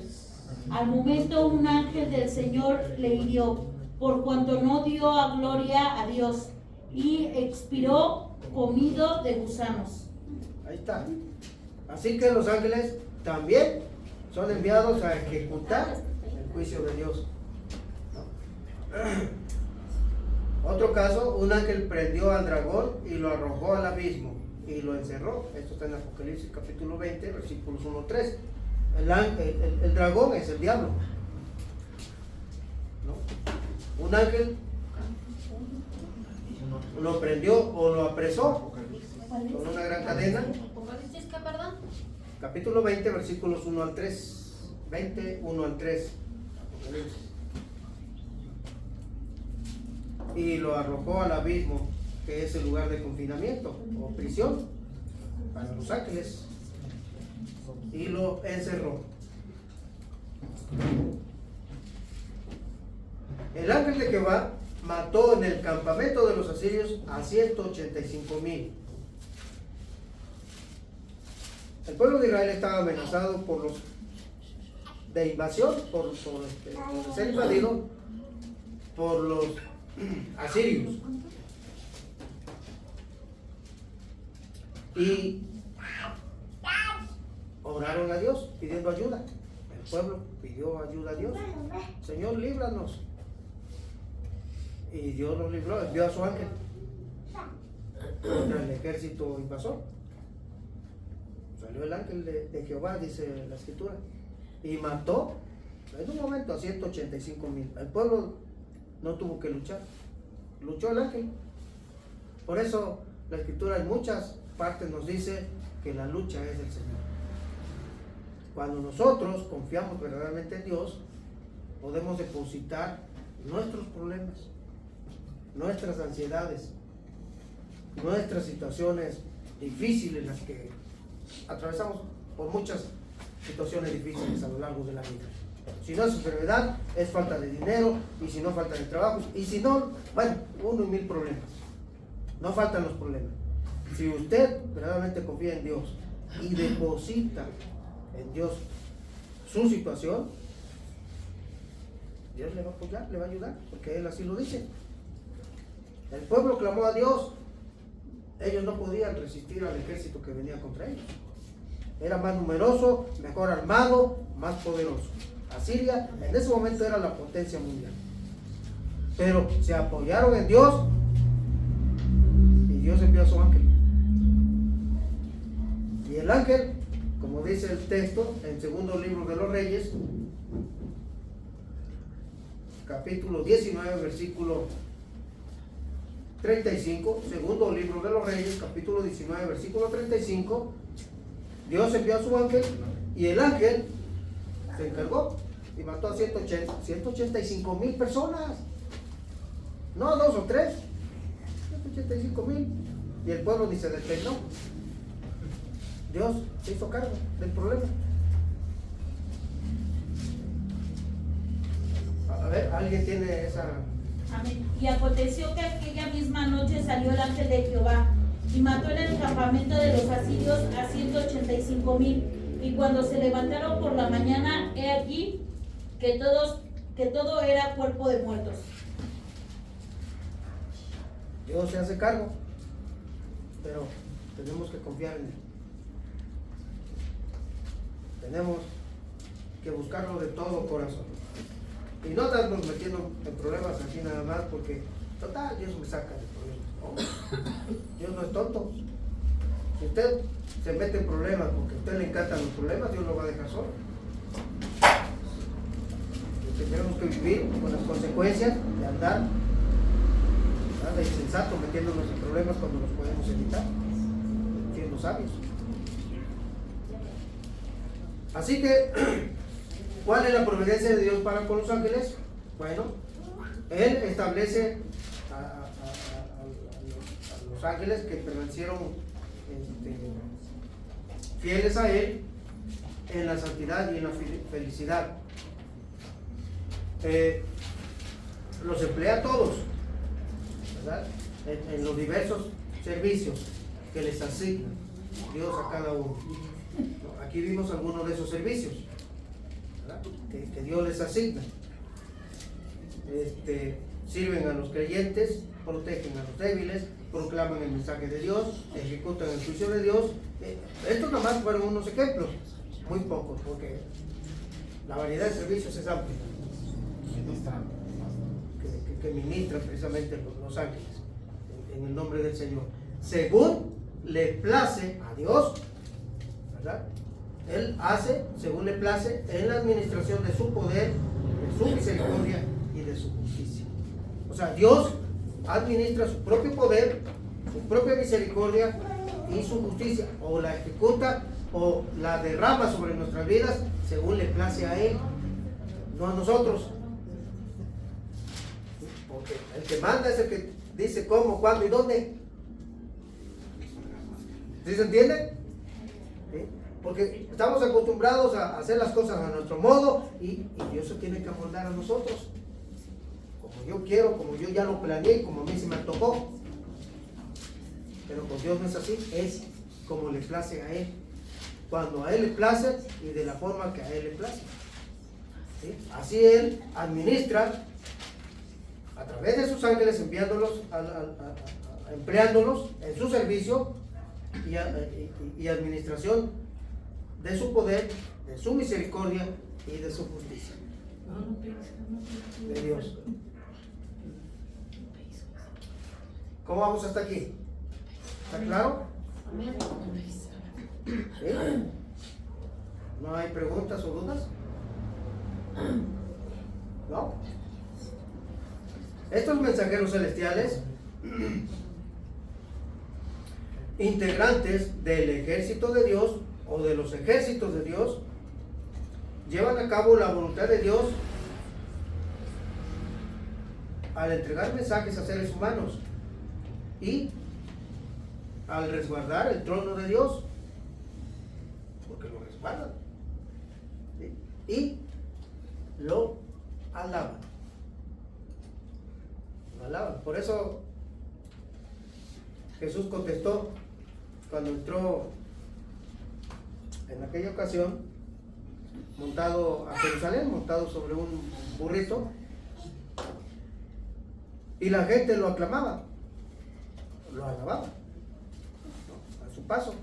Al momento un ángel del Señor le hirió, por cuanto no dio a gloria a Dios, y expiró comido de gusanos. Ahí está. Así que los ángeles también son enviados a ejecutar el juicio de Dios. Otro caso, un ángel prendió al dragón y lo arrojó al abismo y lo encerró. Esto está en Apocalipsis capítulo 20, versículos 1 al 3. El dragón es el diablo, ¿no? Un ángel lo prendió o lo apresó con una gran cadena. ¿Apocalipsis qué, perdón? Capítulo 20, versículos 1 al 3. 20, 1 al 3. Apocalipsis. y lo arrojó al abismo, que es el lugar de confinamiento o prisión para los ángeles, y lo encerró. El ángel de Jehová mató en el campamento de los asirios a 185,000. El pueblo de Israel estaba amenazado por los de invasión, por ser invadido por los asirios. Y oraron a Dios pidiendo ayuda. El pueblo pidió ayuda a Dios. Señor, líbranos. Y Dios los libró, envió a su ángel contra el ejército invasor. Salió el ángel de Jehová, dice la escritura, y mató en un momento a 185,000. El pueblo no tuvo que luchar, luchó el ángel. Por eso la escritura en muchas partes nos dice que la lucha es del Señor. Cuando nosotros confiamos verdaderamente en Dios, podemos depositar nuestros problemas, nuestras ansiedades, nuestras situaciones difíciles, las que atravesamos por muchas situaciones difíciles a lo largo de la vida. Si no es enfermedad, es falta de dinero, y si no, falta de trabajo, y si no, bueno, 1 y 1000 problemas. No faltan los problemas. Si usted verdaderamente confía en Dios y deposita en Dios su situación, Dios le va a apoyar, le va a ayudar, porque Él así lo dice. El pueblo clamó a Dios. Ellos no podían resistir al ejército que venía contra ellos. Era más numeroso, mejor armado, más poderoso. Asiria en ese momento era la potencia mundial. Pero se apoyaron en Dios y Dios envió a su ángel. Y el ángel, como dice el texto en segundo libro de los Reyes, capítulo 19, versículo 35, segundo libro de los Reyes, capítulo 19, versículo 35, Dios envió a su ángel y el ángel se encargó y mató a 185,000 personas. No 2 o 3, 185,000. Y el pueblo ni se despeinó. Dios se hizo cargo del problema. A ver, ¿alguien tiene esa? Amén. Y aconteció que aquella misma noche salió el ángel de Jehová y mató en el campamento de los asirios a 185,000. Y cuando se levantaron por la mañana, he aquí que todo era cuerpo de muertos. Dios se hace cargo, pero tenemos que confiar en Él. Tenemos que buscarlo de todo corazón. Y no estarnos metiendo en problemas así nada más porque, total, Dios me saca de problemas. No, Dios no es tonto. Si usted se mete en problemas porque a usted le encantan los problemas, Dios lo va a dejar solo. Y tenemos que vivir con las consecuencias de andar de insensato metiéndonos en problemas cuando los podemos evitar, siendo sabios. Así que, ¿cuál es la providencia de Dios para con los ángeles? Bueno, Él establece a los ángeles que permanecieron fieles a Él en la santidad y en la felicidad. Los emplea a todos, ¿verdad? En los diversos servicios que les asigna Dios a cada uno. Aquí vimos algunos de esos servicios, ¿verdad? Que Dios les asigna. Sirven a los creyentes, protegen a los débiles, proclaman el mensaje de Dios, ejecutan el juicio de Dios. Estos nada más fueron unos ejemplos, muy pocos, porque la variedad de servicios es amplia. Que ministran precisamente los ángeles en el nombre del Señor, según le place a Dios, ¿verdad? Él hace según le place en la administración de su poder, de su misericordia y de su justicia. O sea, Dios administra su propio poder, su propia misericordia y su justicia, o la ejecuta o la derrama sobre nuestras vidas según le place a Él, no a nosotros. el que manda es el que dice cómo, cuándo y dónde. ¿Sí se entiende? ¿Sí? Porque estamos acostumbrados a hacer las cosas a nuestro modo y Dios se tiene que amoldar a nosotros. Como yo quiero, como yo ya lo planeé, como a mí se me antojó. Pero con Dios no es así, es como le place a Él. Cuando a Él le place y de la forma que a Él le place. ¿Sí? Así Él administra a través de sus ángeles, enviándolos, empleándolos en su servicio y administración de su poder, de su misericordia y de su justicia. De Dios. ¿Cómo vamos hasta aquí? ¿Está claro? Amén. ¿Sí? ¿No hay preguntas o dudas? ¿No? Estos mensajeros celestiales, integrantes del ejército de Dios o de los ejércitos de Dios, llevan a cabo la voluntad de Dios al entregar mensajes a seres humanos y al resguardar el trono de Dios, porque lo resguardan, ¿sí? Y lo alaban. Lo alaban. Por eso Jesús contestó cuando entró en aquella ocasión montado a Jerusalén, montado sobre un burrito, y la gente lo aclamaba, lo alababa, ¿no? A su paso,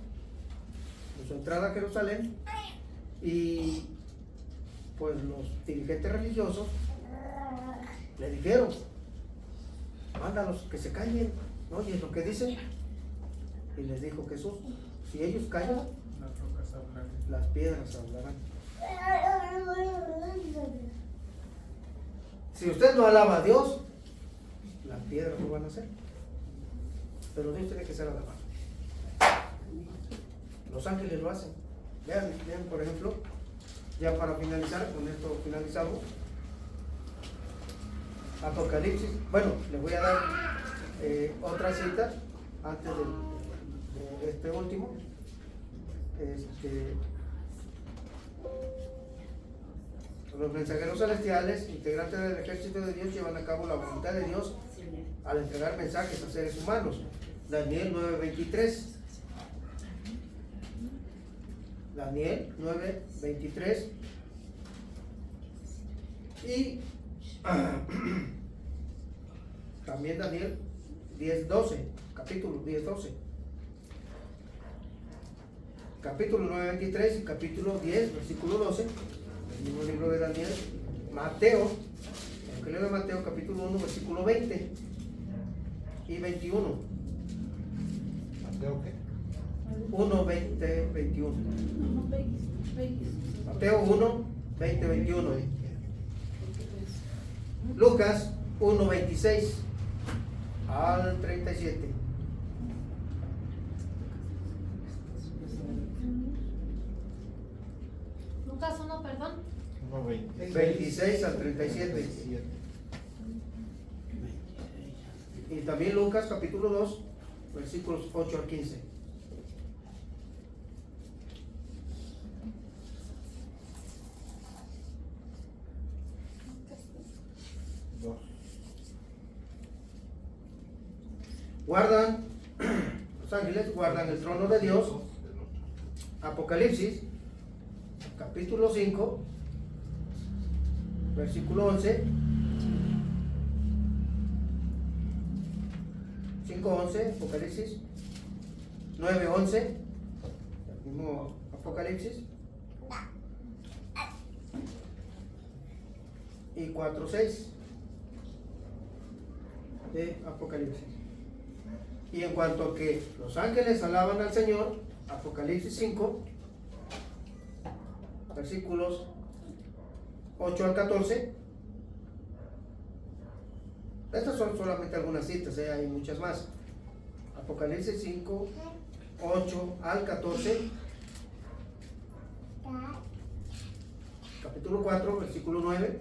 en su entrada a Jerusalén, y pues los dirigentes religiosos le dijeron: mándalos que se callen, ¿no? Y es lo que dicen. Y les dijo Jesús: si ellos callan, las piedras hablarán. Si usted no alaba a Dios, las piedras no van a hacer. Pero Dios tiene que ser alabado. Los ángeles lo hacen. Vean, por ejemplo, ya para finalizar, con esto finalizamos. Apocalipsis. Bueno, les voy a dar otra cita antes de este último. Los mensajeros celestiales, integrantes del ejército de Dios, llevan a cabo la voluntad de Dios al entregar mensajes a seres humanos. Daniel 9:23. Daniel 9:23. Y también Daniel 10:12, capítulo 10:12. Capítulo 9:23 y capítulo 10, versículo 12, el mismo libro de Daniel. Mateo, el Evangelio de Mateo, capítulo 1, versículo 20 y 21. ¿Mateo qué? 1, 20, 21. Mateo 1, 20, 21. Lucas 1, 26 al 37. Lucas 1, perdón. 26 al 37. Y también Lucas capítulo 2, versículos 8 al 15. Guardan, los ángeles guardan el trono de Dios. Apocalipsis capítulo 5, versículo 11, 5:11, Apocalipsis 9:11, el mismo Apocalipsis, y 4:6 de Apocalipsis. Y en cuanto a que los ángeles alaban al Señor, Apocalipsis 5, versículos 8 al 14. Estas son solamente algunas citas, hay muchas más. Apocalipsis 5, 8 al 14. Capítulo 4, versículo 9.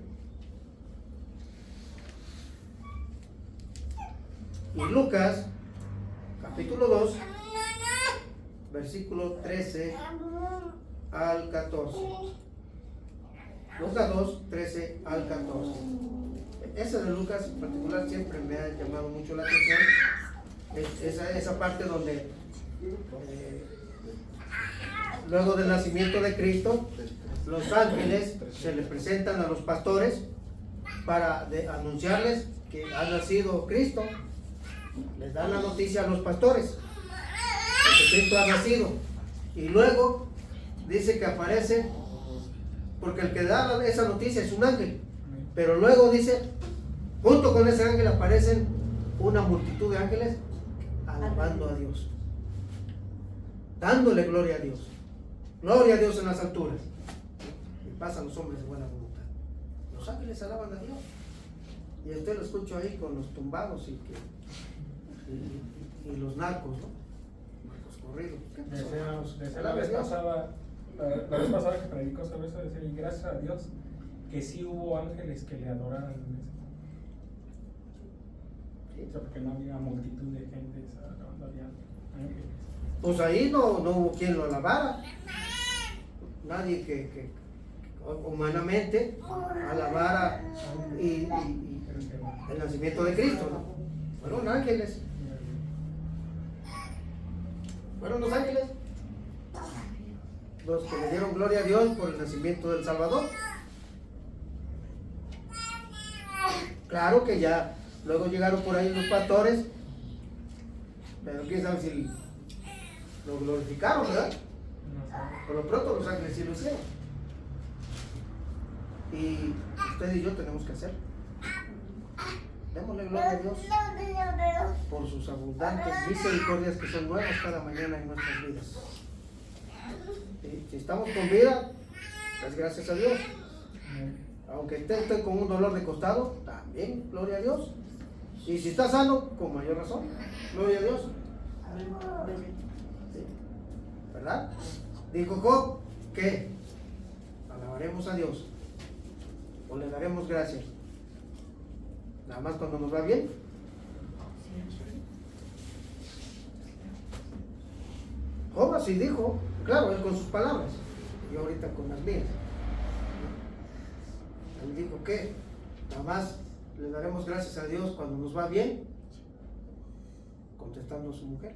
Y Lucas, capítulo 2, versículo 13 al 14. Lucas 2, 13 al 14. Ese de Lucas en particular siempre me ha llamado mucho la atención. Esa parte donde luego del nacimiento de Cristo, los ángeles se le presentan a los pastores para anunciarles que ha nacido Cristo. Les dan la noticia a los pastores de que Cristo ha nacido. Y luego dice que aparece, porque el que da esa noticia es un ángel. Pero luego dice, junto con ese ángel aparecen una multitud de ángeles alabando a Dios, dándole gloria a Dios. Gloria a Dios en las alturas. Y pasan los hombres de buena voluntad. Los ángeles alaban a Dios. Y usted lo escucho ahí con los tumbados y los narcos, ¿no? Narcos corridos. ¿Qué pasó? Decía la vez pasada, la vez pasada que predicó sobre eso, decía, y gracias a Dios que sí hubo ángeles que le adoraran en ese momento. O sea, porque no había multitud de gente alabando a ángeles. Pues ahí no hubo quien lo alabara. Nadie que humanamente alabara y el nacimiento de Cristo, ¿no? Fueron ángeles. Fueron los ángeles los que le dieron gloria a Dios por el nacimiento del Salvador. Claro que ya luego llegaron por ahí los pastores, pero quién sabe si lo glorificaron, ¿verdad? Por lo pronto los ángeles sí lo hicieron. Y usted y yo tenemos que hacer. Démosle gloria a Dios por sus abundantes misericordias que son nuevas cada mañana en nuestras vidas. Si estamos con vida, pues gracias a Dios. Aunque esté con un dolor de costado, también gloria a Dios. Y si está sano, con mayor razón, gloria a Dios. ¿Sí? ¿Verdad? Dijo Job que alabaremos a Dios o le daremos gracias nada más cuando nos va bien. Job así dijo, claro, él con sus palabras, yo ahorita con las mías. Él dijo que nada más le daremos gracias a Dios cuando nos va bien, contestando a su mujer.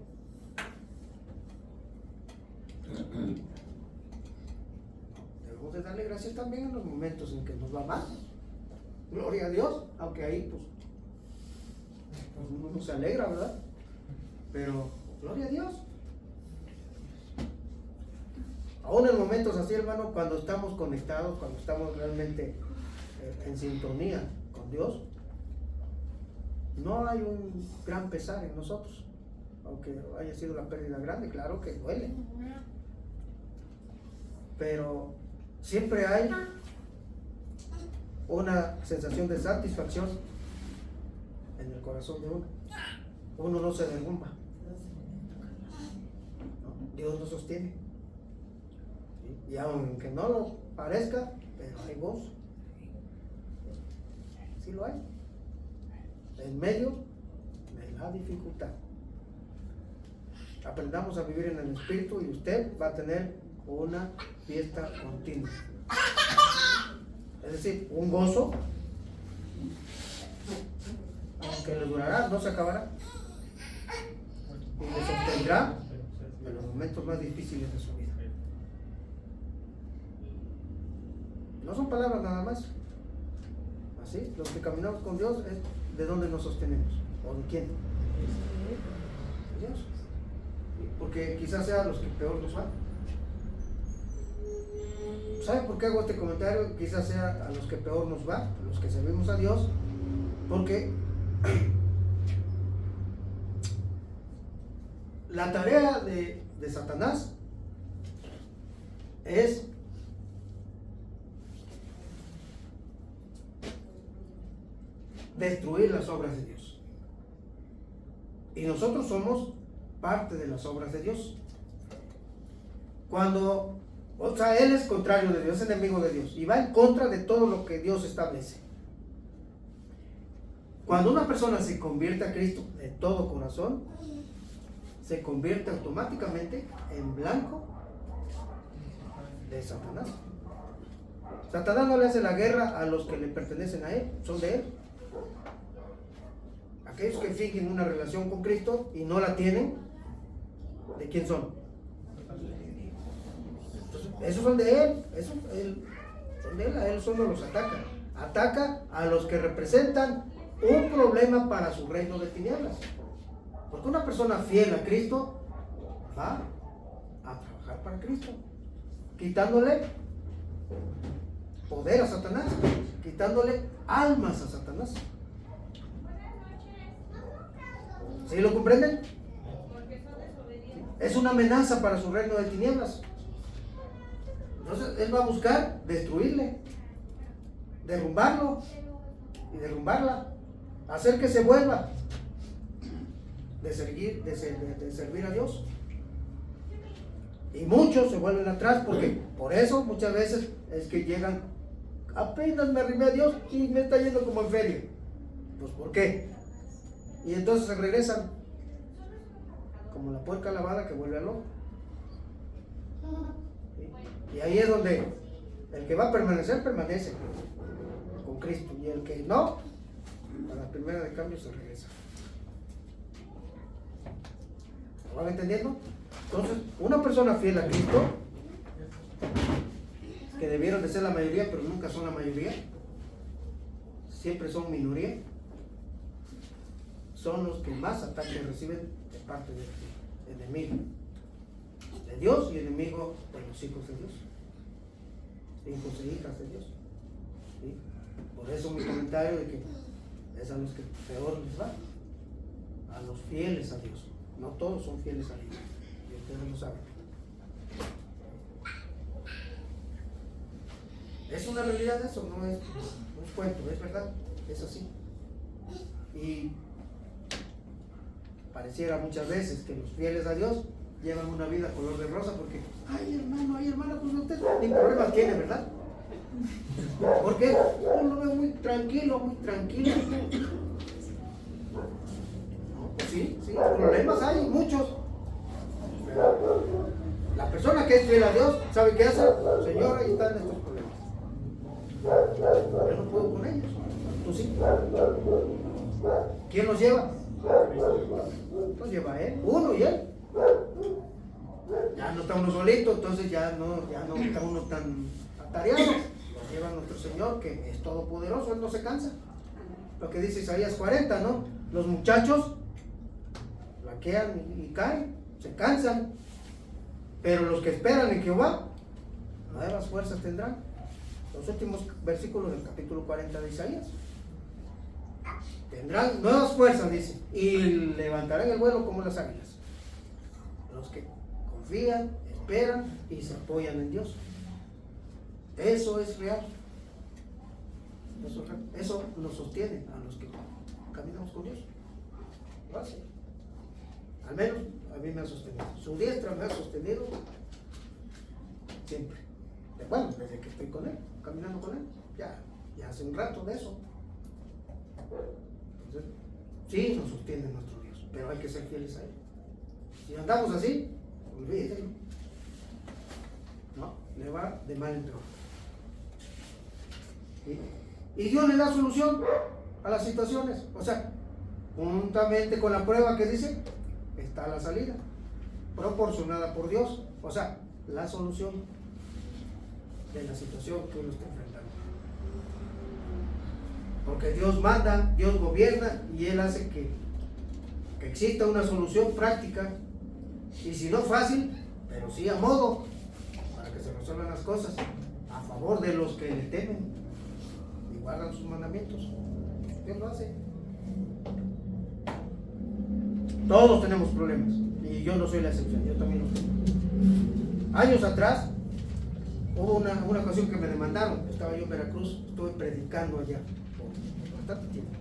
Debemos de darle gracias también en los momentos en que nos va mal. Gloria a Dios, aunque ahí pues uno no se alegra, ¿verdad? Pero gloria a Dios. Aún en momentos así, hermano, cuando estamos conectados, cuando estamos realmente en sintonía con Dios, no hay un gran pesar en nosotros, aunque haya sido la pérdida grande, claro que duele, pero siempre hay una sensación de satisfacción en el corazón de uno. Uno no se derrumba, ¿no? Dios nos sostiene, y aunque no lo parezca, pero hay gozo. Sí lo hay, en medio de la dificultad. Aprendamos a vivir en el Espíritu y usted va a tener una fiesta continua. Es decir, un gozo, aunque le durará, no se acabará, y le sostendrá en los momentos más difíciles de su vida. No son palabras nada más. Así, los que caminamos con Dios es de dónde nos sostenemos, o de quién. De Dios. Porque quizás sea los que peor nos van. ¿Sabe por qué hago este comentario? Quizás sea a los que peor nos va, a los que servimos a Dios, porque la tarea de Satanás es destruir las obras de Dios. Y nosotros somos parte de las obras de Dios. Cuando, o sea, él es contrario de Dios, es enemigo de Dios y va en contra de todo lo que Dios establece. Cuando una persona se convierte a Cristo de todo corazón, se convierte automáticamente en blanco de Satanás. Satanás no le hace la guerra a los que le pertenecen a él, son de él. Aquellos que fingen una relación con Cristo y no la tienen, ¿de quién son? Entonces, esos son de él, son de él, a él solo los ataca. Ataca a los que representan un problema para su reino de tinieblas. Porque una persona fiel a Cristo va a trabajar para Cristo, quitándole poder a Satanás, quitándole almas a Satanás. ¿Sí lo comprenden? Es una amenaza para su reino de tinieblas. Entonces él va a buscar destruirle, derrumbarlo y derrumbarla, hacer que se vuelva de servir a Dios. Y muchos se vuelven atrás, porque por eso muchas veces es que llegan, apenas me arrimé a Dios y me está yendo como en feria. Pues ¿por qué? Y entonces se regresan como la puerca lavada que vuelve al lobo. ¿Sí? Y ahí es donde el que va a permanecer, permanece con Cristo, y el que no, a la primera de cambio se regresa. ¿Lo van entendiendo? Entonces, una persona fiel a Cristo, que debieron de ser la mayoría, pero nunca son la mayoría, siempre son minoría, son los que más ataques reciben de parte del enemigo de Dios y enemigo de los hijos de Dios, hijos e hijas de Dios. ¿Sí? Por eso mi comentario de que es a los que peor les va, a los fieles a Dios. No todos son fieles a Dios, y ustedes lo saben. Es una realidad eso, no es un cuento, es verdad, es así. Y pareciera muchas veces que los fieles a Dios llevan una vida color de rosa porque, ay hermana, pues usted ni problemas tiene, ¿verdad? Porque yo lo veo muy tranquilo, muy tranquilo. No, pues sí, problemas hay, muchos. Pero la persona que es fiel a Dios sabe qué hace. Señor, ahí están estos problemas. Yo no puedo con ellos. Tú sí. ¿Quién los lleva? Los lleva él, uno y él. Ya no está uno solito, entonces ya no está uno tan atareado. Los lleva nuestro Señor, que es todopoderoso, él no se cansa. Lo que dice Isaías 40, ¿no? Los muchachos flaquean y caen, se cansan, pero los que esperan en Jehová, nuevas fuerzas tendrán. Los últimos versículos del capítulo 40 de Isaías. Tendrán nuevas fuerzas, dice, y levantarán el vuelo como las águilas. Los que confían, esperan y se apoyan en Dios. Eso es real. Eso nos sostiene a los que caminamos con Dios. Lo hace. Al menos a mí me ha sostenido. Su diestra me ha sostenido siempre. Bueno, desde que estoy con Él, caminando con Él. Ya hace un rato de eso. Entonces, sí nos sostiene nuestro Dios, pero hay que ser fieles a Él. Si andamos así, olvídese, ¿no? Le va de mal en peor. ¿Sí? Y Dios le da solución a las situaciones. O sea, juntamente con la prueba que dice, está la salida, proporcionada por Dios. O sea, la solución de la situación que uno está enfrentando. Porque Dios manda, Dios gobierna y Él hace que exista una solución práctica, y si no fácil, pero sí a modo, para que se resuelvan las cosas a favor de los que le temen y guardan sus mandamientos. Dios lo hace. Todos tenemos problemas y yo no soy la excepción, yo también los tengo. Años atrás hubo una ocasión que me demandaron. Estaba yo en Veracruz, estuve predicando allá por bastante tiempo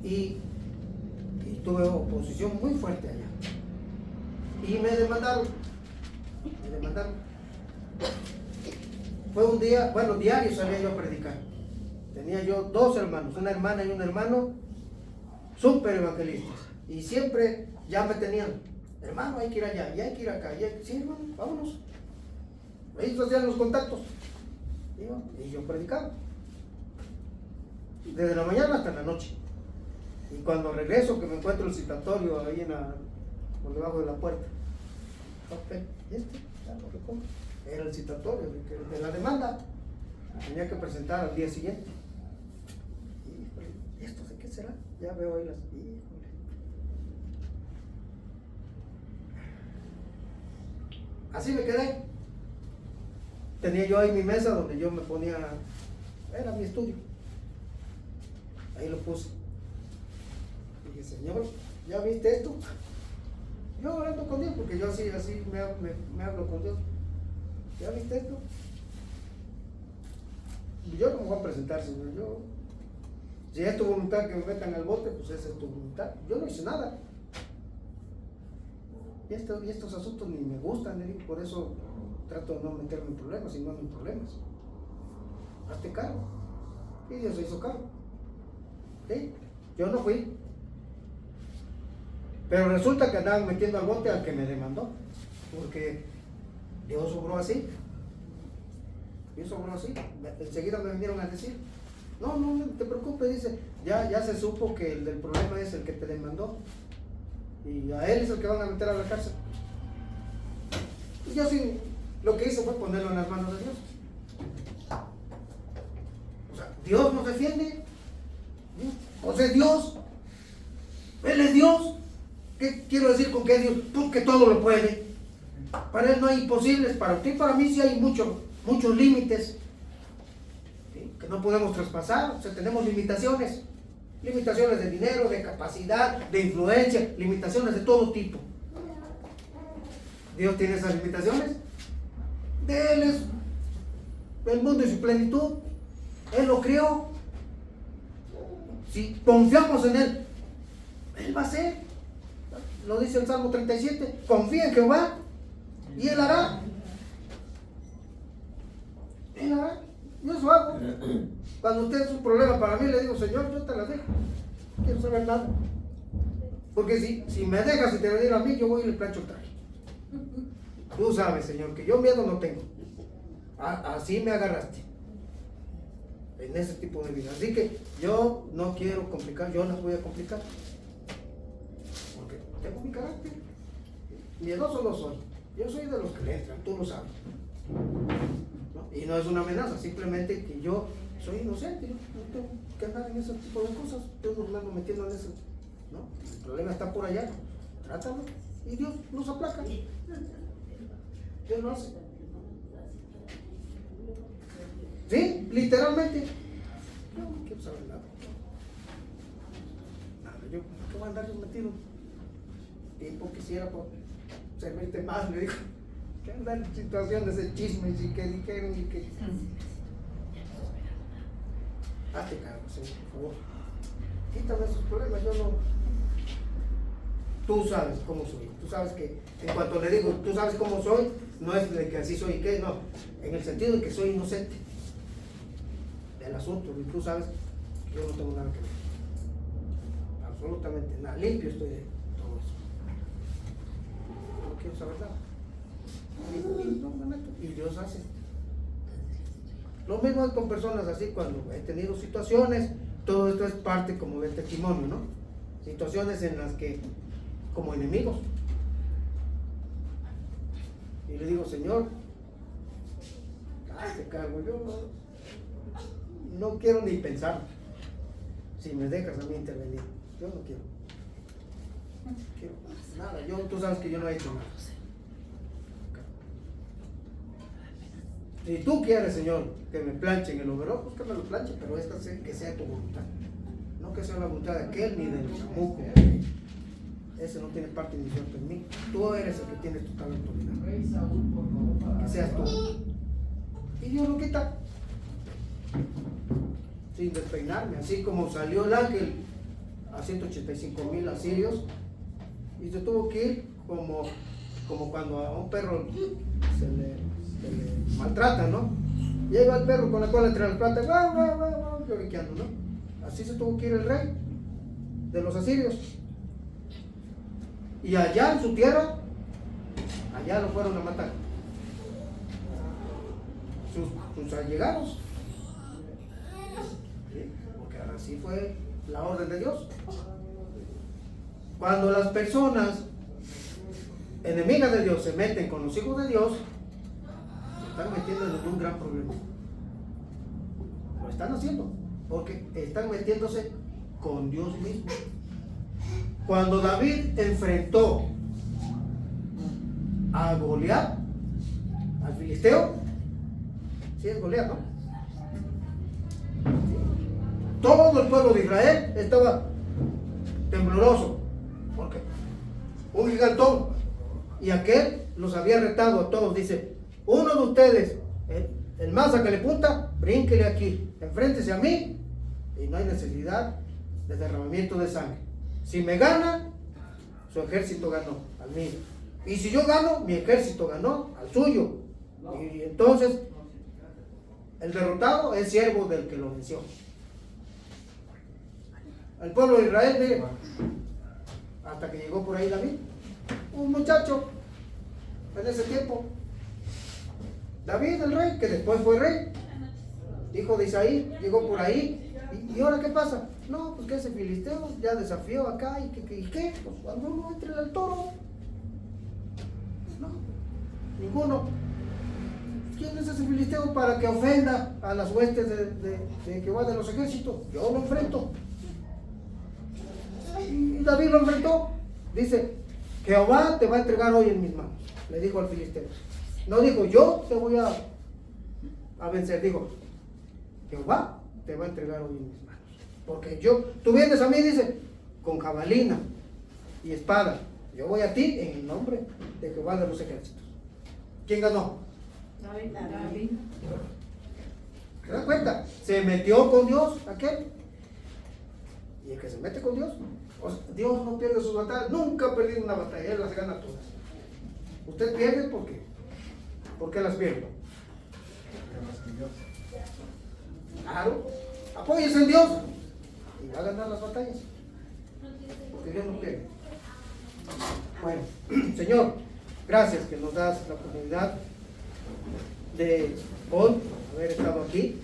y tuve oposición muy fuerte allá y me demandaron. Fue un día, bueno, diario salía yo a predicar tenía yo 2 hermanos, una hermana y un hermano, súper evangelistas. Y siempre ya me tenían, hermano, hay que ir allá, ya hay que ir acá, sí, hermano, vámonos. Ellos hacían los contactos. Y yo predicaba. Desde la mañana hasta la noche. Y cuando regreso, que me encuentro el citatorio ahí por debajo de la puerta. Ya lo recojo. Era el citatorio de la demanda. Tenía que presentar al día siguiente. ¿Y esto de qué será? Ya veo ahí las. Híjole. Así me quedé. Tenía yo ahí mi mesa donde yo me ponía, era mi estudio. Ahí lo puse. Y dije, Señor, ¿ya viste esto? Yo hablando con Dios, porque yo así me hablo con Dios. ¿Ya viste esto? Yo no me voy a presentar, Señor. Si es tu voluntad que me metan al bote, pues esa es tu voluntad. Yo no hice nada. Y estos asuntos ni me gustan, por eso trato de no meterme en problemas, sino en problemas. Hazte cargo. Y Dios se hizo cargo. ¿Sí? Yo no fui. Pero resulta que andaban metiendo al bote al que me demandó. Porque Dios obró así. Dios obró así. Enseguida me vinieron a decir, no te preocupes, dice, ya se supo que el del problema es el que te demandó. Y a él es el que van a meter a la cárcel. Y yo sí, lo que hice fue ponerlo en las manos de Dios. O sea, Dios nos defiende. O sea, Dios. Él es Dios. ¿Qué quiero decir con que es Dios? Porque todo lo puede. Para Él no hay imposibles. Para ti y para mí sí hay muchos límites, ¿sí? Que no podemos traspasar. O sea, tenemos limitaciones. Limitaciones de dinero, de capacidad, de influencia, limitaciones de todo tipo. Dios tiene esas limitaciones. De Él es el mundo y su plenitud. Él lo creó. Si confiamos en Él, Él va a hacer. Lo dice el Salmo 37. Confía en Jehová y Él hará. Él hará. Yo eso hago. Cuando usted es un problema para mí, le digo, Señor, yo te la dejo. No quiero saber nada. Porque si me dejas y te venir a mí, yo voy y le plancho el traje. Tú sabes, Señor, que yo miedo no tengo. Así me agarraste. En ese tipo de vida. Así que yo no quiero complicar, yo no voy a complicar. Porque tengo mi carácter. Miedoso no soy. Yo soy de los que le entran, tú lo sabes. ¿No? Y no es una amenaza, simplemente que yo soy inocente, yo no tengo que andar en ese tipo de cosas, estoy metiendo en eso, ¿no? El problema está por allá, trátalo, y Dios nos aplaca. Dios lo hace. ¿Sí? Literalmente. Yo no quiero saber nada. Yo ¿qué voy a andar yo metido? Tiempo quisiera por servirte más, le digo. Que andar en situaciones de chismes y que dijeron y que. Hazte cargo, Señor, por favor. Quítame esos problemas, yo no. Tú sabes cómo soy. Tú sabes que en cuanto le digo, tú sabes cómo soy, no es de que así soy y que no. En el sentido de que soy inocente del asunto. Y tú sabes que yo no tengo nada que ver. Absolutamente nada. Limpio estoy de todo eso. No quiero saber nada. Y Dios hace. Lo mismo es con personas así, cuando he tenido situaciones, todo esto es parte como del testimonio, ¿no? Situaciones en las que, como enemigos, y le digo, Señor, hazte cargo, yo no quiero ni pensar, si me dejas a mí intervenir, yo no quiero nada, tú sabes que yo no he hecho nada. Si tú quieres, Señor, que me planchen el overol, pues que me lo planche, pero esta que sea tu voluntad. No que sea la voluntad de aquel ni del chamuco. Ese no tiene parte ni cierto en mí. Tú eres el que tienes total autoridad. Que seas tú. Y Dios lo quita. Sin despeinarme. Así como salió el ángel a 185,000 asirios y se tuvo que ir como cuando a un perro se le maltrata, ¿no? Y ahí va el perro con la cola entre las patas, ¡guau, guau, guau, guau! lloriqueando, ¿no? Así se tuvo que ir el rey de los asirios. Y allá en su tierra, allá lo fueron a matar. Sus allegados. ¿Sí? Porque así fue la orden de Dios. Cuando las personas enemigas de Dios se meten con los hijos de Dios, se están metiendo en un gran problema. Lo están haciendo, porque están metiéndose con Dios mismo. Cuando David enfrentó a Goliat, al filisteo, sí es Goliat, ¿no? Todo el pueblo de Israel estaba tembloroso, porque un gigantón, y aquel los había retado a todos. Dice: uno de ustedes, el más a que le punta, brínquele aquí, enfréntese a mí, y no hay necesidad de derramamiento de sangre. Si me gana, su ejército ganó al mío, y si yo gano, mi ejército ganó al suyo. Y entonces el derrotado es siervo del que lo venció. El pueblo de Israel, mire, hasta que llegó por ahí David, un muchacho en ese tiempo, David el rey, que después fue rey, hijo de Isaí, llegó por ahí. ¿Y ahora qué pasa? No, pues que ese filisteo ya desafió acá. ¿Y qué? Pues cuando uno entre al toro. No, ninguno. ¿Quién es ese filisteo para que ofenda a las huestes de Jehová de los ejércitos? Yo lo enfrento. Y David lo enfrentó. Dice: Jehová te va a entregar hoy en mis manos, le dijo al filisteo. No dijo: yo te voy a vencer. Dijo: Jehová te va a entregar hoy en mis manos. Porque tú vienes a mí, dice, con jabalina y espada. Yo voy a ti en el nombre de Jehová de los ejércitos. ¿Quién ganó? David. ¿Se dan cuenta? Se metió con Dios aquel. Y el que se mete con Dios, Dios no pierde sus batallas. Nunca ha perdido una batalla, Él las gana todas. Usted pierde porque ¿por qué las pierde? Claro, apóyese en Dios y va a ganar las batallas, porque Dios no pierde. Bueno, Señor, gracias que nos das la oportunidad de hoy haber estado aquí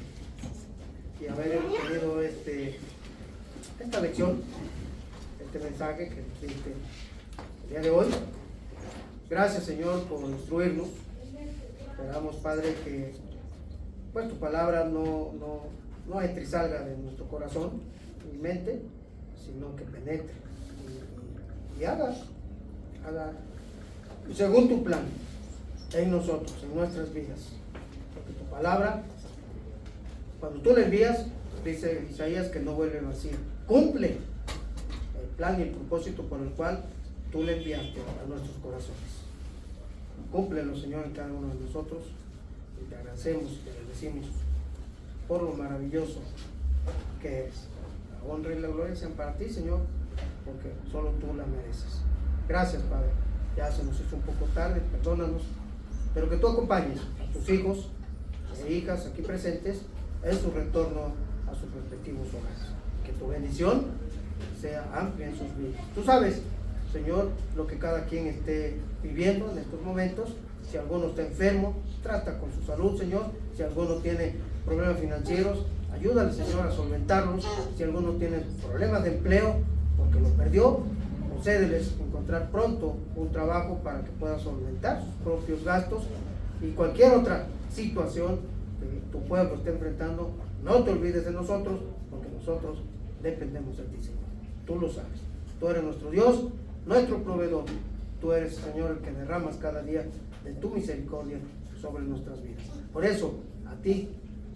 y haber tenido esta lección, este mensaje que nos diste el día de hoy. Gracias, Señor, por instruirnos. Esperamos, Padre, que pues tu palabra no entre y salga de nuestro corazón y mente, sino que penetre y haga según tu plan en nosotros, en nuestras vidas. Porque tu palabra, cuando tú la envías, dice Isaías, que no vuelve vacía. Cumple el plan y el propósito por el cual tú le enviaste a nuestros corazones. Cúmplelo, Señor, en cada uno de nosotros. Y te agradecemos y te bendecimos por lo maravilloso que eres. La honra y la gloria sean para ti, Señor, porque solo tú la mereces. Gracias, Padre. Ya se nos hizo un poco tarde, perdónanos, pero que tú acompañes a tus hijos e hijas aquí presentes en su retorno a sus respectivos hogares. Que tu bendición sea amplia en sus vidas. Tú sabes, Señor, lo que cada quien esté viviendo en estos momentos. Si alguno está enfermo, trata con su salud, Señor. Si alguno tiene problemas financieros, ayúdale, Señor, a solventarlos. Si alguno tiene problemas de empleo porque lo perdió, concédeles encontrar pronto un trabajo para que pueda solventar sus propios gastos. Y cualquier otra situación que tu pueblo esté enfrentando, no te olvides de nosotros, porque nosotros dependemos de ti, Señor. Tú lo sabes. Tú eres nuestro Dios, nuestro proveedor. Tú eres, Señor, el que derramas cada día de tu misericordia sobre nuestras vidas. Por eso, a ti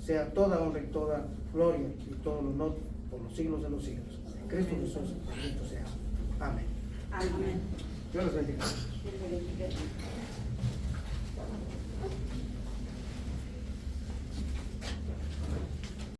sea toda honra y toda gloria y todo el honor por los siglos de los siglos. En Cristo Jesús, bendito seas. Amén. Amén. Dios los bendiga. Dios le bendiga.